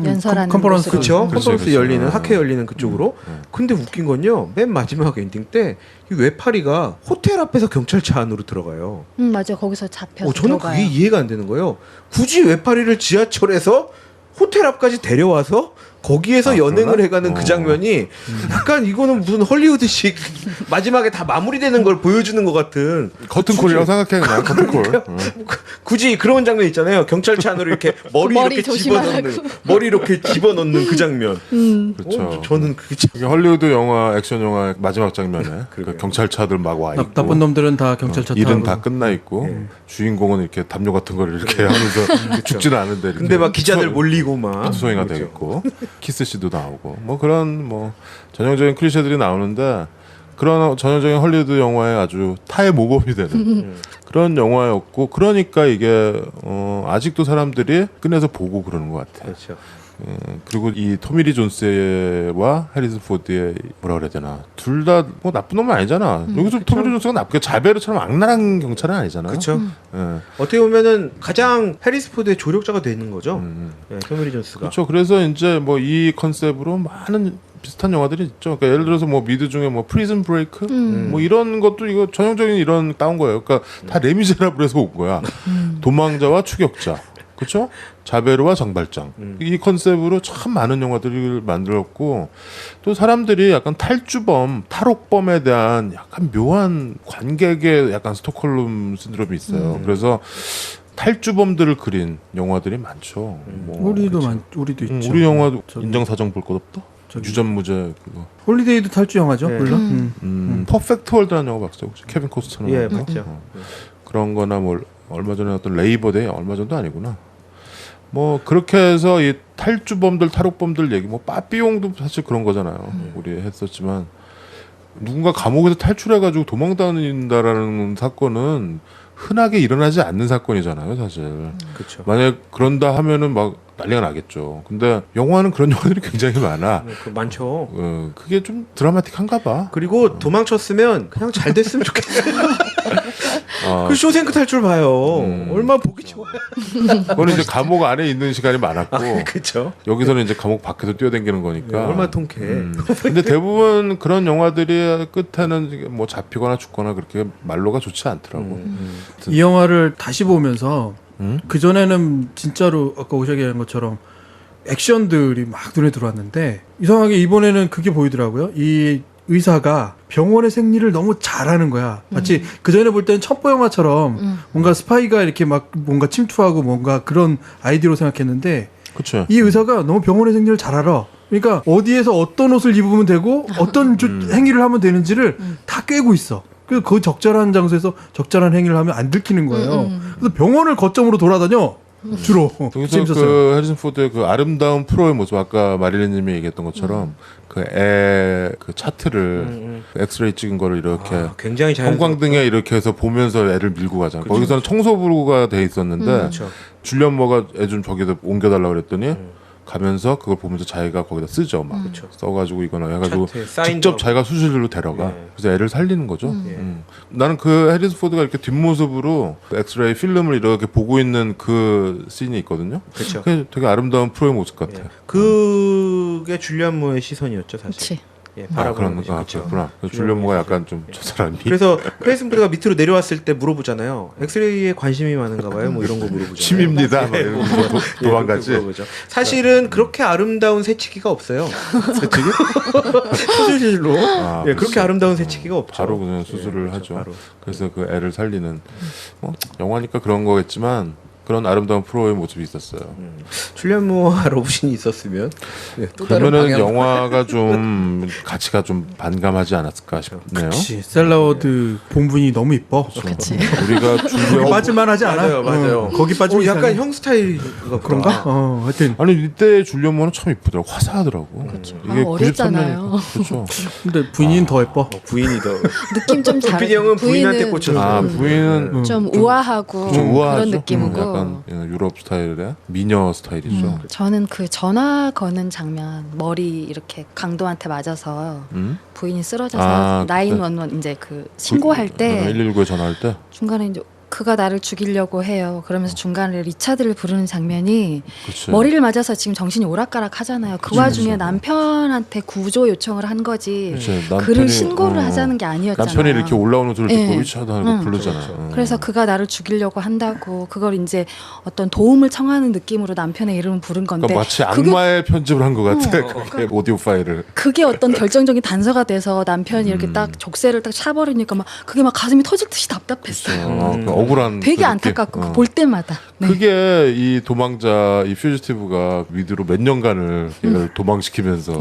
연설하는 컨퍼런스. 곳으로. 그렇죠. 그렇지, 컨퍼런스 그렇지. 열리는 학회 열리는 그쪽으로. 근데 웃긴 건요. 맨 마지막 엔딩 때 이 외파리가 호텔 앞에서 경찰차 안으로 들어가요. 맞아. 거기서 잡혀서 저는 들어가요. 그게 이해가 안 되는 거예요. 굳이 외파리를 지하철에서 호텔 앞까지 데려와서 거기에서 연행을 그러나? 해가는 그 장면이 약간 이거는 무슨 헐리우드식 마지막에 다 마무리되는 걸 보여주는 것 같은 커튼콜이라고 생각해 그냥 커튼콜. 굳이 그런 장면 있잖아요. 경찰차 안으로 이렇게 머리 이렇게 조심하라고. 집어넣는 머리 이렇게 집어넣는 그 장면. 그렇죠. 저는 그게 참 이게 헐리우드 영화 액션 영화 마지막 장면에 그 경찰차들 막 와 있고 나쁜 놈들은 다 경찰차 타고 일은 다 끝나 있고 주인공은 이렇게 담요 같은 거를 이렇게 하면서 죽지는 않은데 이렇게 근데 막 기자들 몰리고 막 소행가 되어 있고 키스씨도 나오고 뭐 그런 뭐 전형적인 클리셰들이 나오는데 그런 전형적인 헐리우드 영화의 아주 타의 모범이 되는 그런 영화였고 그러니까 이게 아직도 사람들이 꺼내서 보고 그러는 것 같아요. 그렇죠. 그리고 이 토미리 존스와 해리슨 포드의 뭐라 그래야 되나 둘 다 뭐 나쁜 놈은 아니잖아. 여기서 토미리 존스가 나쁘게 자베르처럼 악랄한 경찰은 아니잖아요. 그렇죠. 예. 어떻게 보면은 가장 해리스 포드의 조력자가 되는 거죠. 예, 토미리 존스가. 그렇죠. 그래서 이제 뭐 이 컨셉으로 많은 비슷한 영화들이 있죠. 그러니까 예를 들어서 뭐 미드 중에 뭐 프리즌 브레이크 뭐 이런 것도 이거 전형적인 이런 따온 거예요. 그러니까 다 레미제라블에서 온 거야. 도망자와 추격자. 그렇죠? 자베르와 장발장. 이 컨셉으로 참 많은 영화들을 만들었고 또 사람들이 약간 탈주범, 탈옥범에 대한 약간 묘한 관객의 약간 스톡홀름 신드롬이 있어요. 그래서 탈주범들을 그린 영화들이 많죠. 뭐 우리도 있죠. 우리 영화도 저기- 인정사정 볼 것 없다. 유전무죄 그거. 홀리데이도 탈주 영화죠. 네. 물론. 퍼펙트 월드라는 영화 봤어요. 혹시 케빈 코스터너 예, 나온 거? 봤죠. 그런 거나 뭐 얼마 전에 어떤 레이버데이 얼마 전도 아니구나. 뭐 그렇게 해서 이 탈주범들, 탈옥범들 얘기, 뭐 빠삐용도 사실 그런 거잖아요. 우리 했었지만 누군가 감옥에서 탈출해가지고 도망다닌다라는 사건은 흔하게 일어나지 않는 사건이잖아요, 사실. 그렇죠. 만약 그런다 하면은 막 난리가 나겠죠. 근데 영화는 그런 영화들이 굉장히 많아. 많죠. 그게 좀 드라마틱한가 봐. 그리고 도망쳤으면 그냥 잘 됐으면 좋겠어요. 어, 그 쇼생크 탈출 봐요. 얼마나 보기 좋아요. 그거는 이제 감옥 안에 있는 시간이 많았고 그렇죠. 여기서는 이제 감옥 밖에서 뛰어다니는 거니까. 얼마나 통쾌해. 근데 대부분 그런 영화들이 끝에는 뭐 잡히거나 죽거나 그렇게 말로가 좋지 않더라고. 이 영화를 다시 보면서 음? 그 전에는 진짜로 아까 오샤게 얘기한 것처럼 액션들이 막 눈에 들어왔는데 이상하게 이번에는 그게 보이더라고요. 이 의사가 병원의 생리를 너무 잘하는 거야. 마치 그 전에 볼 때는 첩보 영화처럼 뭔가 스파이가 이렇게 막 뭔가 침투하고 뭔가 그런 아이디어로 생각했는데 그렇죠. 이 의사가 너무 병원의 생리를 잘 알아. 그러니까 어디에서 어떤 옷을 입으면 되고 어떤 행위를 하면 되는지를 다 꿰고 있어. 그래서 그 적절한 장소에서 적절한 행위를 하면 안 들키는 거예요. 그래서 병원을 거점으로 돌아다녀. 주로. 여기서 재밌었어요. 그 해리슨 포드의 그 아름다운 프로의 모습 아까 마릴린님이 얘기했던 것처럼 그 애 그 차트를 그 엑스레이 찍은 거를 이렇게 굉장히 잘. 형광등에 이렇게 해서 보면서 애를 밀고 가잖아. 그쵸, 거기서는 청소부가 돼 있었는데 그렇죠. 줄리언 모가 애 좀 저기다 옮겨달라고 그랬더니 가면서 그걸 보면서 자기가 거기다 쓰죠. 막 그쵸. 써가지고 이거나 해가지고 차트에 사인도 직접 하고. 자기가 수술실로 데려가. 예. 그래서 애를 살리는 거죠. 예. 나는 그 해리슨 포드가 이렇게 뒷모습으로 그 엑스레이 필름을 이렇게 보고 있는 그 씬이 있거든요. 그렇죠. 그게 되게 아름다운 프로의 모습 같아. 예. 그게 줄리안 무어의 시선이었죠, 사실. 그렇지. 예, 아, 바라보는 그런 거지. 거 그렇죠. 같구나. 줄리언 모가 약간 좀 저 사람이. 그래서 해리슨 포드가 밑으로 내려왔을 때 물어보잖아요. 엑스레이에 관심이 많은가 봐요. 뭐 이런 거 물어보잖아요. 취미입니다. 막 이러고 예, 도망가지. 그렇게 물어보죠. 사실은 그렇게 아름다운 새치기가 없어요. 새치기? 수술실로. 아, 예, 그렇게 그렇죠. 아름다운 새치기가 없죠. 바로 그냥 수술을 그렇죠, 하죠. 바로. 그래서 그 애를 살리는 영화니까 그런 거겠지만 그런 아름다운 프로의 모습이 있었어요. 줄리안 무어와 로브신이 있었으면 예, 또 다른 그러면은 방향. 영화가 좀 가치가 좀 반감하지 않았을까 싶네요. 그치. 셀라워드 본분이 너무 이뻐. 그치. 우리가 거기 줄리언 빠질만하지 않아? 맞아요, 맞아요. 거기 빠지면 약간 이상해. 형 스타일인가 그런가? 하여튼 아니 이때 줄리언 모는 참 이쁘더라고. 화사하더라고. 이게 어렸잖아요. 93년이니까 그렇죠. 근데 부인은 더 예뻐. 부인이 더. 느낌 좀 다르. PD 형은 부인한테 꽂혀서. 아 부인은 좀 우아하고 좀 우아하죠. 그런 느낌이고. 약간 유럽 스타일의 미녀 스타일이죠. 저는 그 전화 거는 장면 머리 이렇게 강도한테 맞아서 음? 부인이 쓰러져서 아, 911 이제 그 신고할 때 119에 전화할 때 중간에 이제 그가 나를 죽이려고 해요. 그러면서 중간에 리차드를 부르는 장면이 그치. 머리를 맞아서 지금 정신이 오락가락 하잖아요. 그 와중에 남편한테 구조 요청을 한 거지. 그치, 그를 남편이- 신고를 어. 하자는 게 아니었잖아요. 남편이 이렇게 올라오는 소리를 듣고 예. 위치하다 하고 응. 부르잖아. 그래서 그가 나를 죽이려고 한다고 그걸 이제 어떤 도움을 청하는 느낌으로 남편의 이름을 부른 건데 그러니까 마치 그게, 악마의 편집을 한 것 같아. 그게 오디오 파일을. 그게 어떤 결정적인 단서가 돼서 남편이 이렇게 딱 족쇄를 딱 차버리니까 막 그게 막 가슴이 터질 듯이 답답했어요. 그 억울한 되게 그 느낌. 안타깝고 볼 때마다. 네. 그게 이 도망자 이 퓨지티브가 위드로 몇 년간을 얘를 도망시키면서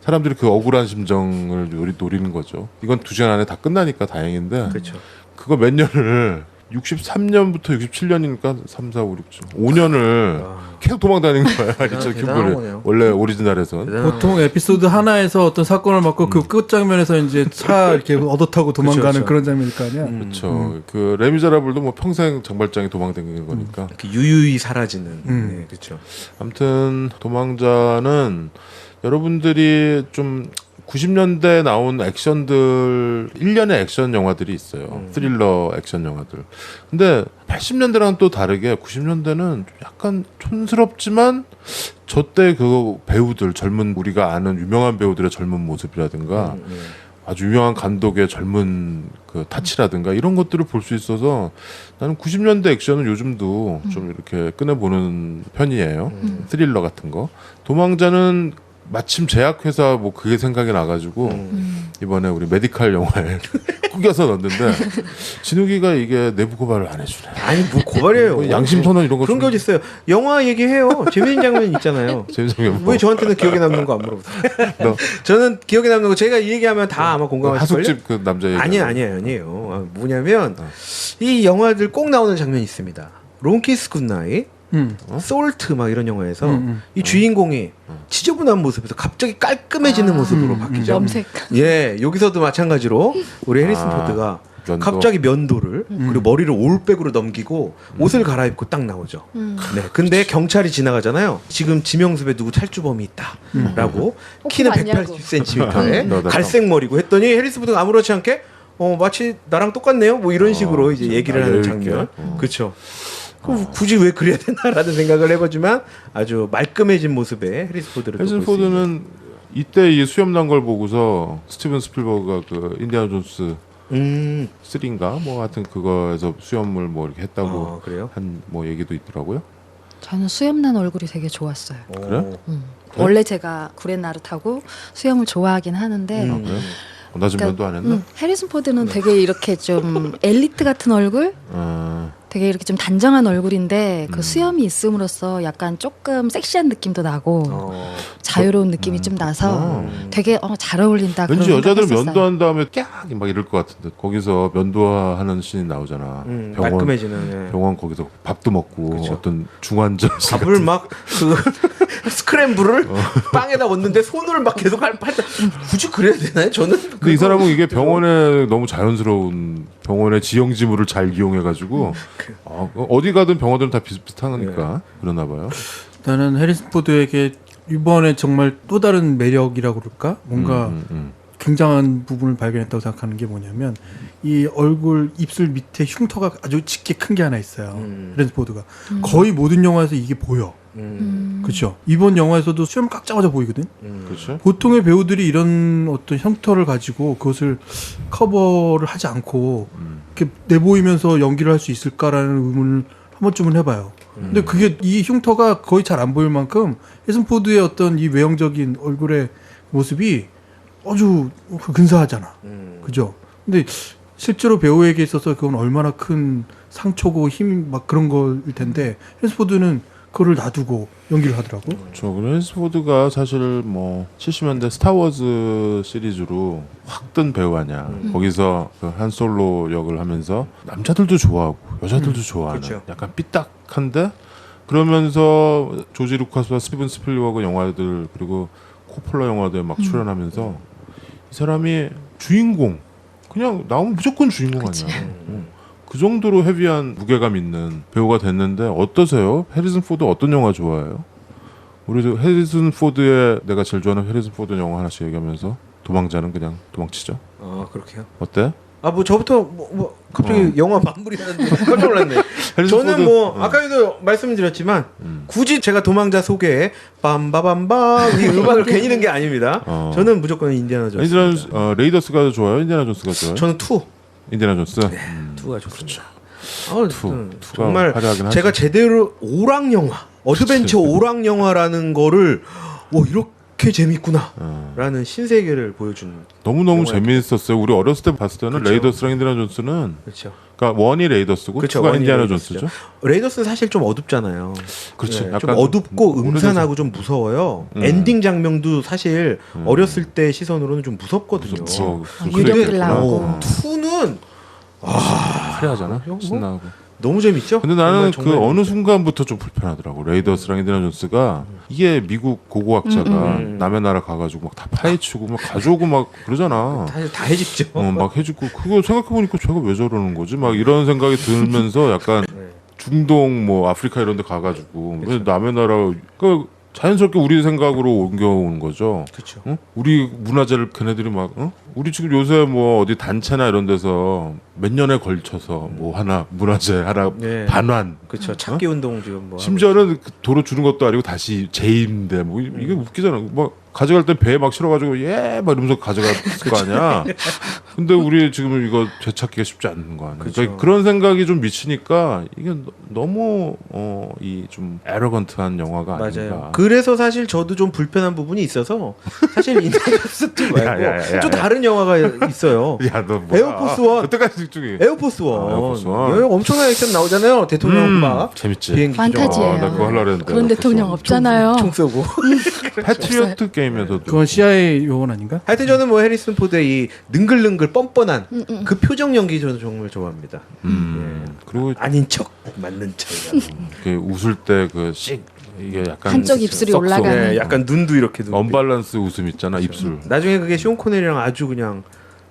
사람들이 그 억울한 심정을 노리는 거죠. 이건 2시간 안에 다 끝나니까 다행인데 그렇죠. 그거 몇 년을 63년부터 67년이니까 3, 4, 5, 6, 7, 5년을 계속 도망다니는 거야. 리처드 대단한 킴블이 거네요. 원래 오리지널에선. 보통 에피소드 하나에서 어떤 사건을 맡고 그 끝장면에서 이제 차 이렇게 얻어 타고 도망가는 그쵸. 그런 장면일 거 아니야. 그렇죠. 그 레미제라블도 뭐 평생 장발장에 도망다니는 거니까. 이렇게 유유히 사라지는. 네, 그렇죠. 아무튼 도망자는 여러분들이 좀 90년대 나온 액션들 1년의 액션 영화들이 있어요. 스릴러 액션 영화들. 근데 80년대랑은 또 다르게 90년대는 약간 촌스럽지만 저때 그 배우들 젊은 우리가 아는 유명한 배우들의 젊은 모습이라든가 아주 유명한 감독의 젊은 그 타치라든가 이런 것들을 볼 수 있어서 나는 90년대 액션은 요즘도 좀 이렇게 꺼내보는 편이에요. 스릴러 같은 거. 도망자는 마침 제약회사 뭐 그게 생각이 나가지고 이번에 우리 메디칼 영화에 꾸겨서 넣었는데 진욱이가 이게 내부 고발을 안 해주네. 아니 뭐 고발이에요. 뭐 양심 선언 이런 거 그런 게 어디 있어요? 영화 얘기해요. 재밌는 장면 있잖아요. 재밌는 왜 저한테는 기억에 남는 거 안 물어보세요? 너 저는 기억에 남는 거 제가 이 얘기하면 다 아마 공감하실 걸요. 하숙집 그 남자 얘기 아니에요. 뭐냐면 이 영화들 꼭 나오는 장면이 있습니다. 롱키스 굿나잇, 솔트 막 이런 영화에서 이 주인공이 지저분한 모습에서 갑자기 깔끔해지는 모습으로 바뀌죠. 염색. 예, 여기서도 마찬가지로 우리 해리슨 포드가 면도. 갑자기 면도를 그리고 머리를 올백으로 넘기고 옷을 갈아입고 딱 나오죠. 네, 근데 경찰이 지나가잖아요. 지금 지명수배 누구 탈주범이 있다라고 키는 맞냐고. 180cm에 갈색 머리고 했더니 해리슨 포드가 아무렇지 않게 마치 나랑 똑같네요. 뭐 이런 식으로 이제 얘기를 하는 장면. 그렇죠. 굳이 왜 그래야 되나라는 생각을 해보지만 아주 말끔해진 모습의 해리슨 포드를 또 해리슨 볼수 있는. 포드는 이때 이 수염 난 걸 보고서 스티븐 스필버그가 그 인디아나 존스 3인가 뭐 하여튼 그거에서 수염을 뭐 이렇게 했다고 그래요? 한 뭐 얘기도 있더라고요. 저는 수염난 얼굴이 되게 좋았어요. 그래? 원래 제가 구렛나루타고 수염을 좋아하긴 하는데 그래? 나 지금 면도 안 했나? 해리슨 포드는 되게 이렇게 좀 엘리트 같은 얼굴? 되게 이렇게 좀 단정한 얼굴인데 그 수염이 있음으로써 약간 조금 섹시한 느낌도 나고 자유로운 느낌이 좀 나서 되게 잘 어울린다. 왠지 그런 여자들 생각했었어요. 면도한 다음에 깍 막 이럴 것 같은데 거기서 면도하는 씬이 나오잖아. 말끔해지는. 병원 거기서 밥도 먹고 그쵸. 어떤 중환자 밥을 막 그 스크램블을 빵에다 얹는데 손을 막 계속 할 굳이 그래야 되나요? 저는 근데 이 사람은 이게 병원에 너무 자연스러운 병원의 지형지물을 잘 이용해가지고 어디 가든 병원들은 다 비슷비슷하니까 그러나 봐요. 나는 해리슨 포드에게 이번에 정말 또 다른 매력이라고 그럴까? 뭔가 굉장한 부분을 발견했다고 생각하는 게 뭐냐면 이 얼굴 입술 밑에 흉터가 아주 짙게 큰 게 하나 있어요. 해리슨 포드가 거의 모든 영화에서 이게 보여. 그렇죠. 이번 영화에서도 수염 깎자마자 보이거든. 그렇죠. 보통의 배우들이 이런 어떤 흉터를 가지고 그것을 커버를 하지 않고 이렇게 내보이면서 연기를 할 수 있을까라는 의문을 한 번쯤은 해봐요. 근데 그게 이 흉터가 거의 잘 안 보일 만큼 해리슨 포드의 어떤 이 외형적인 얼굴의 모습이 아주 근사하잖아. 그죠? 근데 실제로 배우에게 있어서 그건 얼마나 큰 상처고 힘 막 그런 거일 텐데 해리슨 포드는 그거를 놔두고 연기를 하더라고. 그렇죠. 해리슨 포드가 사실 뭐 70년대 스타워즈 시리즈로 확 뜬 배우 아니야. 거기서 그 한 솔로 역을 하면서 남자들도 좋아하고 여자들도 좋아하는 그렇죠. 약간 삐딱한데 그러면서 조지 루카스와 스티븐 스필버그 영화들 그리고 코폴라 영화들 막 출연하면서 이 사람이 주인공 그냥 나오면 무조건 주인공 아니야. 그 정도로 헤비한 무게감 있는 배우가 됐는데 어떠세요? 해리슨 포드 어떤 영화 좋아해요? 우리 해리슨 포드의 내가 제일 좋아하는 해리슨 포드 영화 하나씩 얘기하면서 도망자는 그냥 도망치죠. 그렇게요. 어때? 뭐 저부터 갑자기 영화 마무리하는데 깜짝 놀랐네. 해리슨 저는 포드, 뭐 아까도 말씀드렸지만 굳이 제가 도망자 소개에 빰바밤밤 이 음악을 괜히 넣은 게 아닙니다. 저는 무조건 인디아나 존스. 인디아나 존스, 레이더스가 좋아요? 인디아나 존스가 좋아요? 저는 투. 인디아나 존스. 투가 좋습니다. 투가 정말 화려하긴 하죠. 제가 제대로 오락 영화, 어드벤처 오락 영화라는 거를 이렇게 재밌구나라는 신세계를 보여준. 너무너무 영화였죠. 재미있었어요. 우리 어렸을 때 봤을 때는 그쵸. 레이더스랑 인디아나 존스는 그렇죠. 그러니까 원이 레이더스고 그쵸, 투가 원이 인디아나 레이더스죠. 존스죠. 레이더스는 사실 좀 어둡잖아요. 그렇지. 네, 좀 약간 어둡고 오래돼서- 음산하고 좀 무서워요. 엔딩 장면도 사실 어렸을 때 시선으로는 좀 무섭거든요. 무서워. 유령들 나오고. 투는 화려하잖아. 뭐? 신나고. 너무 재밌죠? 근데 나는 정말 그 어느 재밌죠. 순간부터 좀 불편하더라고. 레이더스랑 인디아나 존스가 이게 미국 고고학자가 남의 나라 가가지고 막 다 파헤치고 막 가져오고 막 그러잖아. 다 해집죠. 막 해주고 그거 생각해보니까 제가 왜 저러는 거지? 막 이런 생각이 들면서 약간 중동 뭐 아프리카 이런 데 가가지고 왜 남의 나라 그 자연스럽게 우리 생각으로 옮겨오는 거죠. 그렇죠. 응? 우리 문화재를 걔네들이 막 우리 지금 요새 뭐 어디 단체나 이런 데서 몇 년에 걸쳐서 뭐 하나 문화재 하나 네. 반환 그렇죠. 찾기 운동 지금 뭐 심지어는 그 도로 주는 것도 아니고 다시 재임대 뭐 이게 웃기잖아. 뭐 가져갈 땐 배에 막 실어가지고 막 이러면서 가져갔을 거 아니야. 근데 우리 지금 이거 되찾기가 쉽지 않은 거 아니야. 그쵸. 그러니까 그런 생각이 좀 미치니까 이게 너무 이 좀 에러건트한 영화가 맞아요. 아닌가. 그래서 사실 저도 좀 불편한 부분이 있어서 사실 인터넷도 말고 야. 또 다른 이런 영화가 있어요. 야너 뭐야? 에어포스 원. 그때까지 집중해. 에어포스 원. 에어포스 원. 여기 엄청난 액션 나오잖아요. 대통령 막 재밌지. 비행기 판타지예요. 나 그거 하려고 했는데. 그런 대통령 없잖아요. 총 쏘고. 패트리어트 게임에서도 그건 CIA 요원 아닌가? 하여튼 저는 뭐 해리슨 포드의 이 능글능글 뻔뻔한 그 표정 연기 저는 정말 좋아합니다. 그리고 아닌 척 맞는 척. 그 웃을 때 그 씩 이게 약간 한쪽 입술이 썩 올라가는. 네, 약간 눈도 이렇게 눈. 언밸런스 웃음 있잖아 입술. 나중에 그게 쇼 코넬이랑 아주 그냥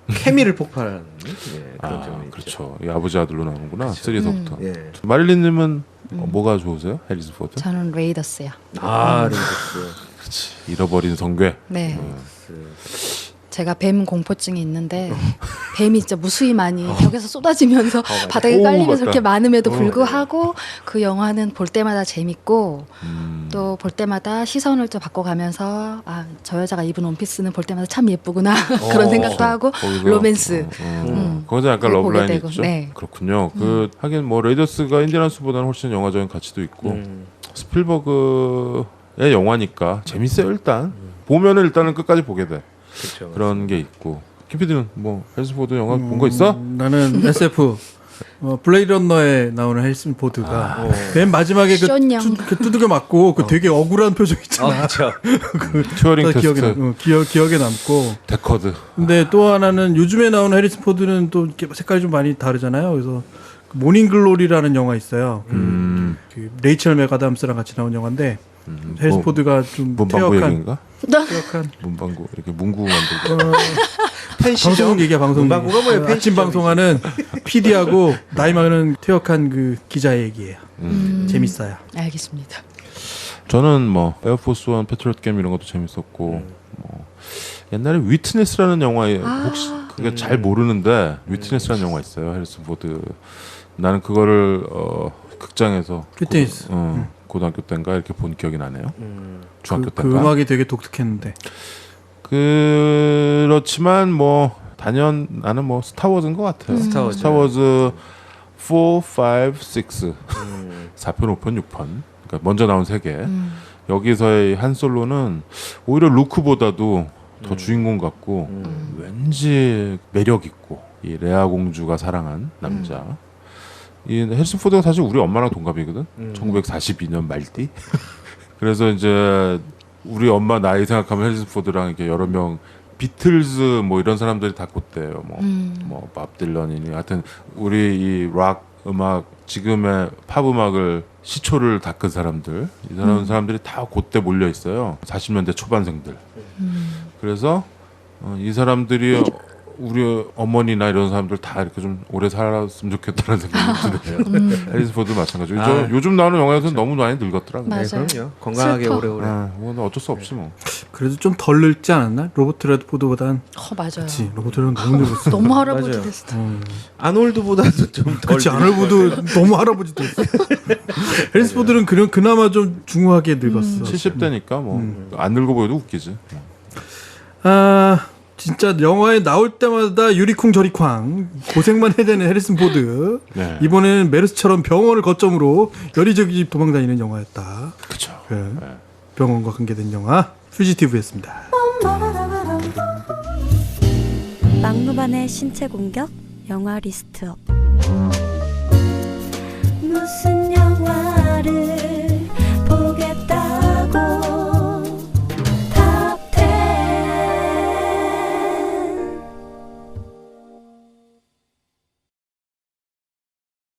케미를 폭발하는 그런 점이 있죠. 그렇죠. 이 아버지 아들로 나오는구나. 3에서부터. 예. 마릴린님은 뭐가 좋으세요? 해리슨 포드? 저는 레이더스요. 아, 레이더스. 그렇지. 잃어버린 성괴. 네. 제가 뱀 공포증이 있는데 뱀이 진짜 무수히 많이 벽에서 쏟아지면서 바닥에 오, 깔리면서 맞다. 이렇게 많음에도 불구하고 그 영화는 볼 때마다 재밌고 또 볼 때마다 시선을 좀 바꿔가면서 아, 저 여자가 입은 원피스는 볼 때마다 참 예쁘구나 그런 생각도 하고 거기서, 로맨스 거기서 약간 그거 보게 러브라인이 되고, 있죠. 네. 그렇군요. 그 하긴 뭐 레이더스가 인디언스보다는 훨씬 영화적인 가치도 있고 스필버그의 영화니까 재밌어요 일단. 보면은 일단은 끝까지 보게 돼. 그렇죠. 그런 게 있고. 김PD는 뭐 해리슨 포드 영화 본 거 있어? 나는 SF 블레이드 런너에 나오는 해리슨 포드가 맨 마지막에 그, 션영. 그 두들겨 맞고 그 되게 억울한 표정 있잖아. 그렇죠. 튜어링 나 테스트, 기억에 남고. 데커드. 근데 또 하나는 요즘에 나오는 해리슨 포드는 또 이렇게 색깔이 좀 많이 다르잖아요. 그래서 그 모닝 글로리라는 영화 있어요. 그 레이첼 맥아담스랑 같이 나온 영화인데 해리슨 포드가 좀 문방구 퇴역한 얘기인가? 문방구 이렇게 문구 만들고. 펜시죠. 방송 얘기야 방송. 문방구가 뭐예요? 아침 펜시죠. 방송하는 PD하고 나이 많은 퇴역한 그 기자 얘기예요. 재밌어요. 알겠습니다. 저는 뭐 에어포스 원, 패트리어트 게임 이런 것도 재밌었고 뭐 옛날에 위트니스라는 영화에 혹시 그게 잘 모르는데 위트니스라는 영화 있어요. 해리슨 포드. 나는 그거를 극장에서 위트니스. 고등학교 때인가 이렇게 본 기억이 나네요. 중학교 그 때인가. 음악이 되게 독특했는데. 그렇지만 뭐 단연 나는 뭐 스타워즈인 것 같아요. 스타워즈 4, 5, 6 4편, 5편, 6편 그러니까 먼저 나온 3개 여기서의 한 솔로는 오히려 루크보다도 더 주인공 같고 왠지 매력 있고 이 레아 공주가 사랑한 남자 이 해리슨 포드가 사실 우리 엄마랑 동갑이거든 1942년 말띠 그래서 이제 우리 엄마 나이 생각하면 해리슨 포드랑 이렇게 여러 명 비틀즈 뭐 이런 사람들이 다 그때요. 뭐 밥 딜런이니 하여튼 우리 이 락 음악 지금의 팝 음악을 시초를 닦은 사람들 이 사람들이 다 그때 몰려 있어요. 40년대 초반생들. 그래서 이 사람들이 우리 어머니나 이런 사람들 다 이렇게 좀 오래 살았으면 좋겠다는 생각이 드네요. 해리슨 포드 마찬가지고 요즘 나오는 영화에서는 너무 많이 늙었더라고요. 맞아요. 그럼요. 건강하게 슬퍼. 오래오래. 뭐 어쩔 수 없지 뭐. 그래도 좀 덜 늙지 않았나? 로버트 레드포드보단. 맞아요. 그치. 로버트 레드포드 너무 늙었어. 너무 할아버지 맞아요. 됐어. 아놀드보다도 좀 덜. 그치. 아놀드도 너무 할아버지 됐어. 해리슨 포드는 그나마 좀 중후하게 늙었어. 70대니까 뭐 안 늙어 보여도 웃기지. 아 진짜 영화에 나올 때마다 유리쿵 저리쿵 고생만 해야 되는 해리슨 포드. 네. 이번에는 메르스처럼 병원을 거점으로 여리저리 도망다니는 영화였다. 그렇죠. 그 병원과 관계된 영화 퓨지티브였습니다. 막무반의 신체 공격 영화 리스트업 무슨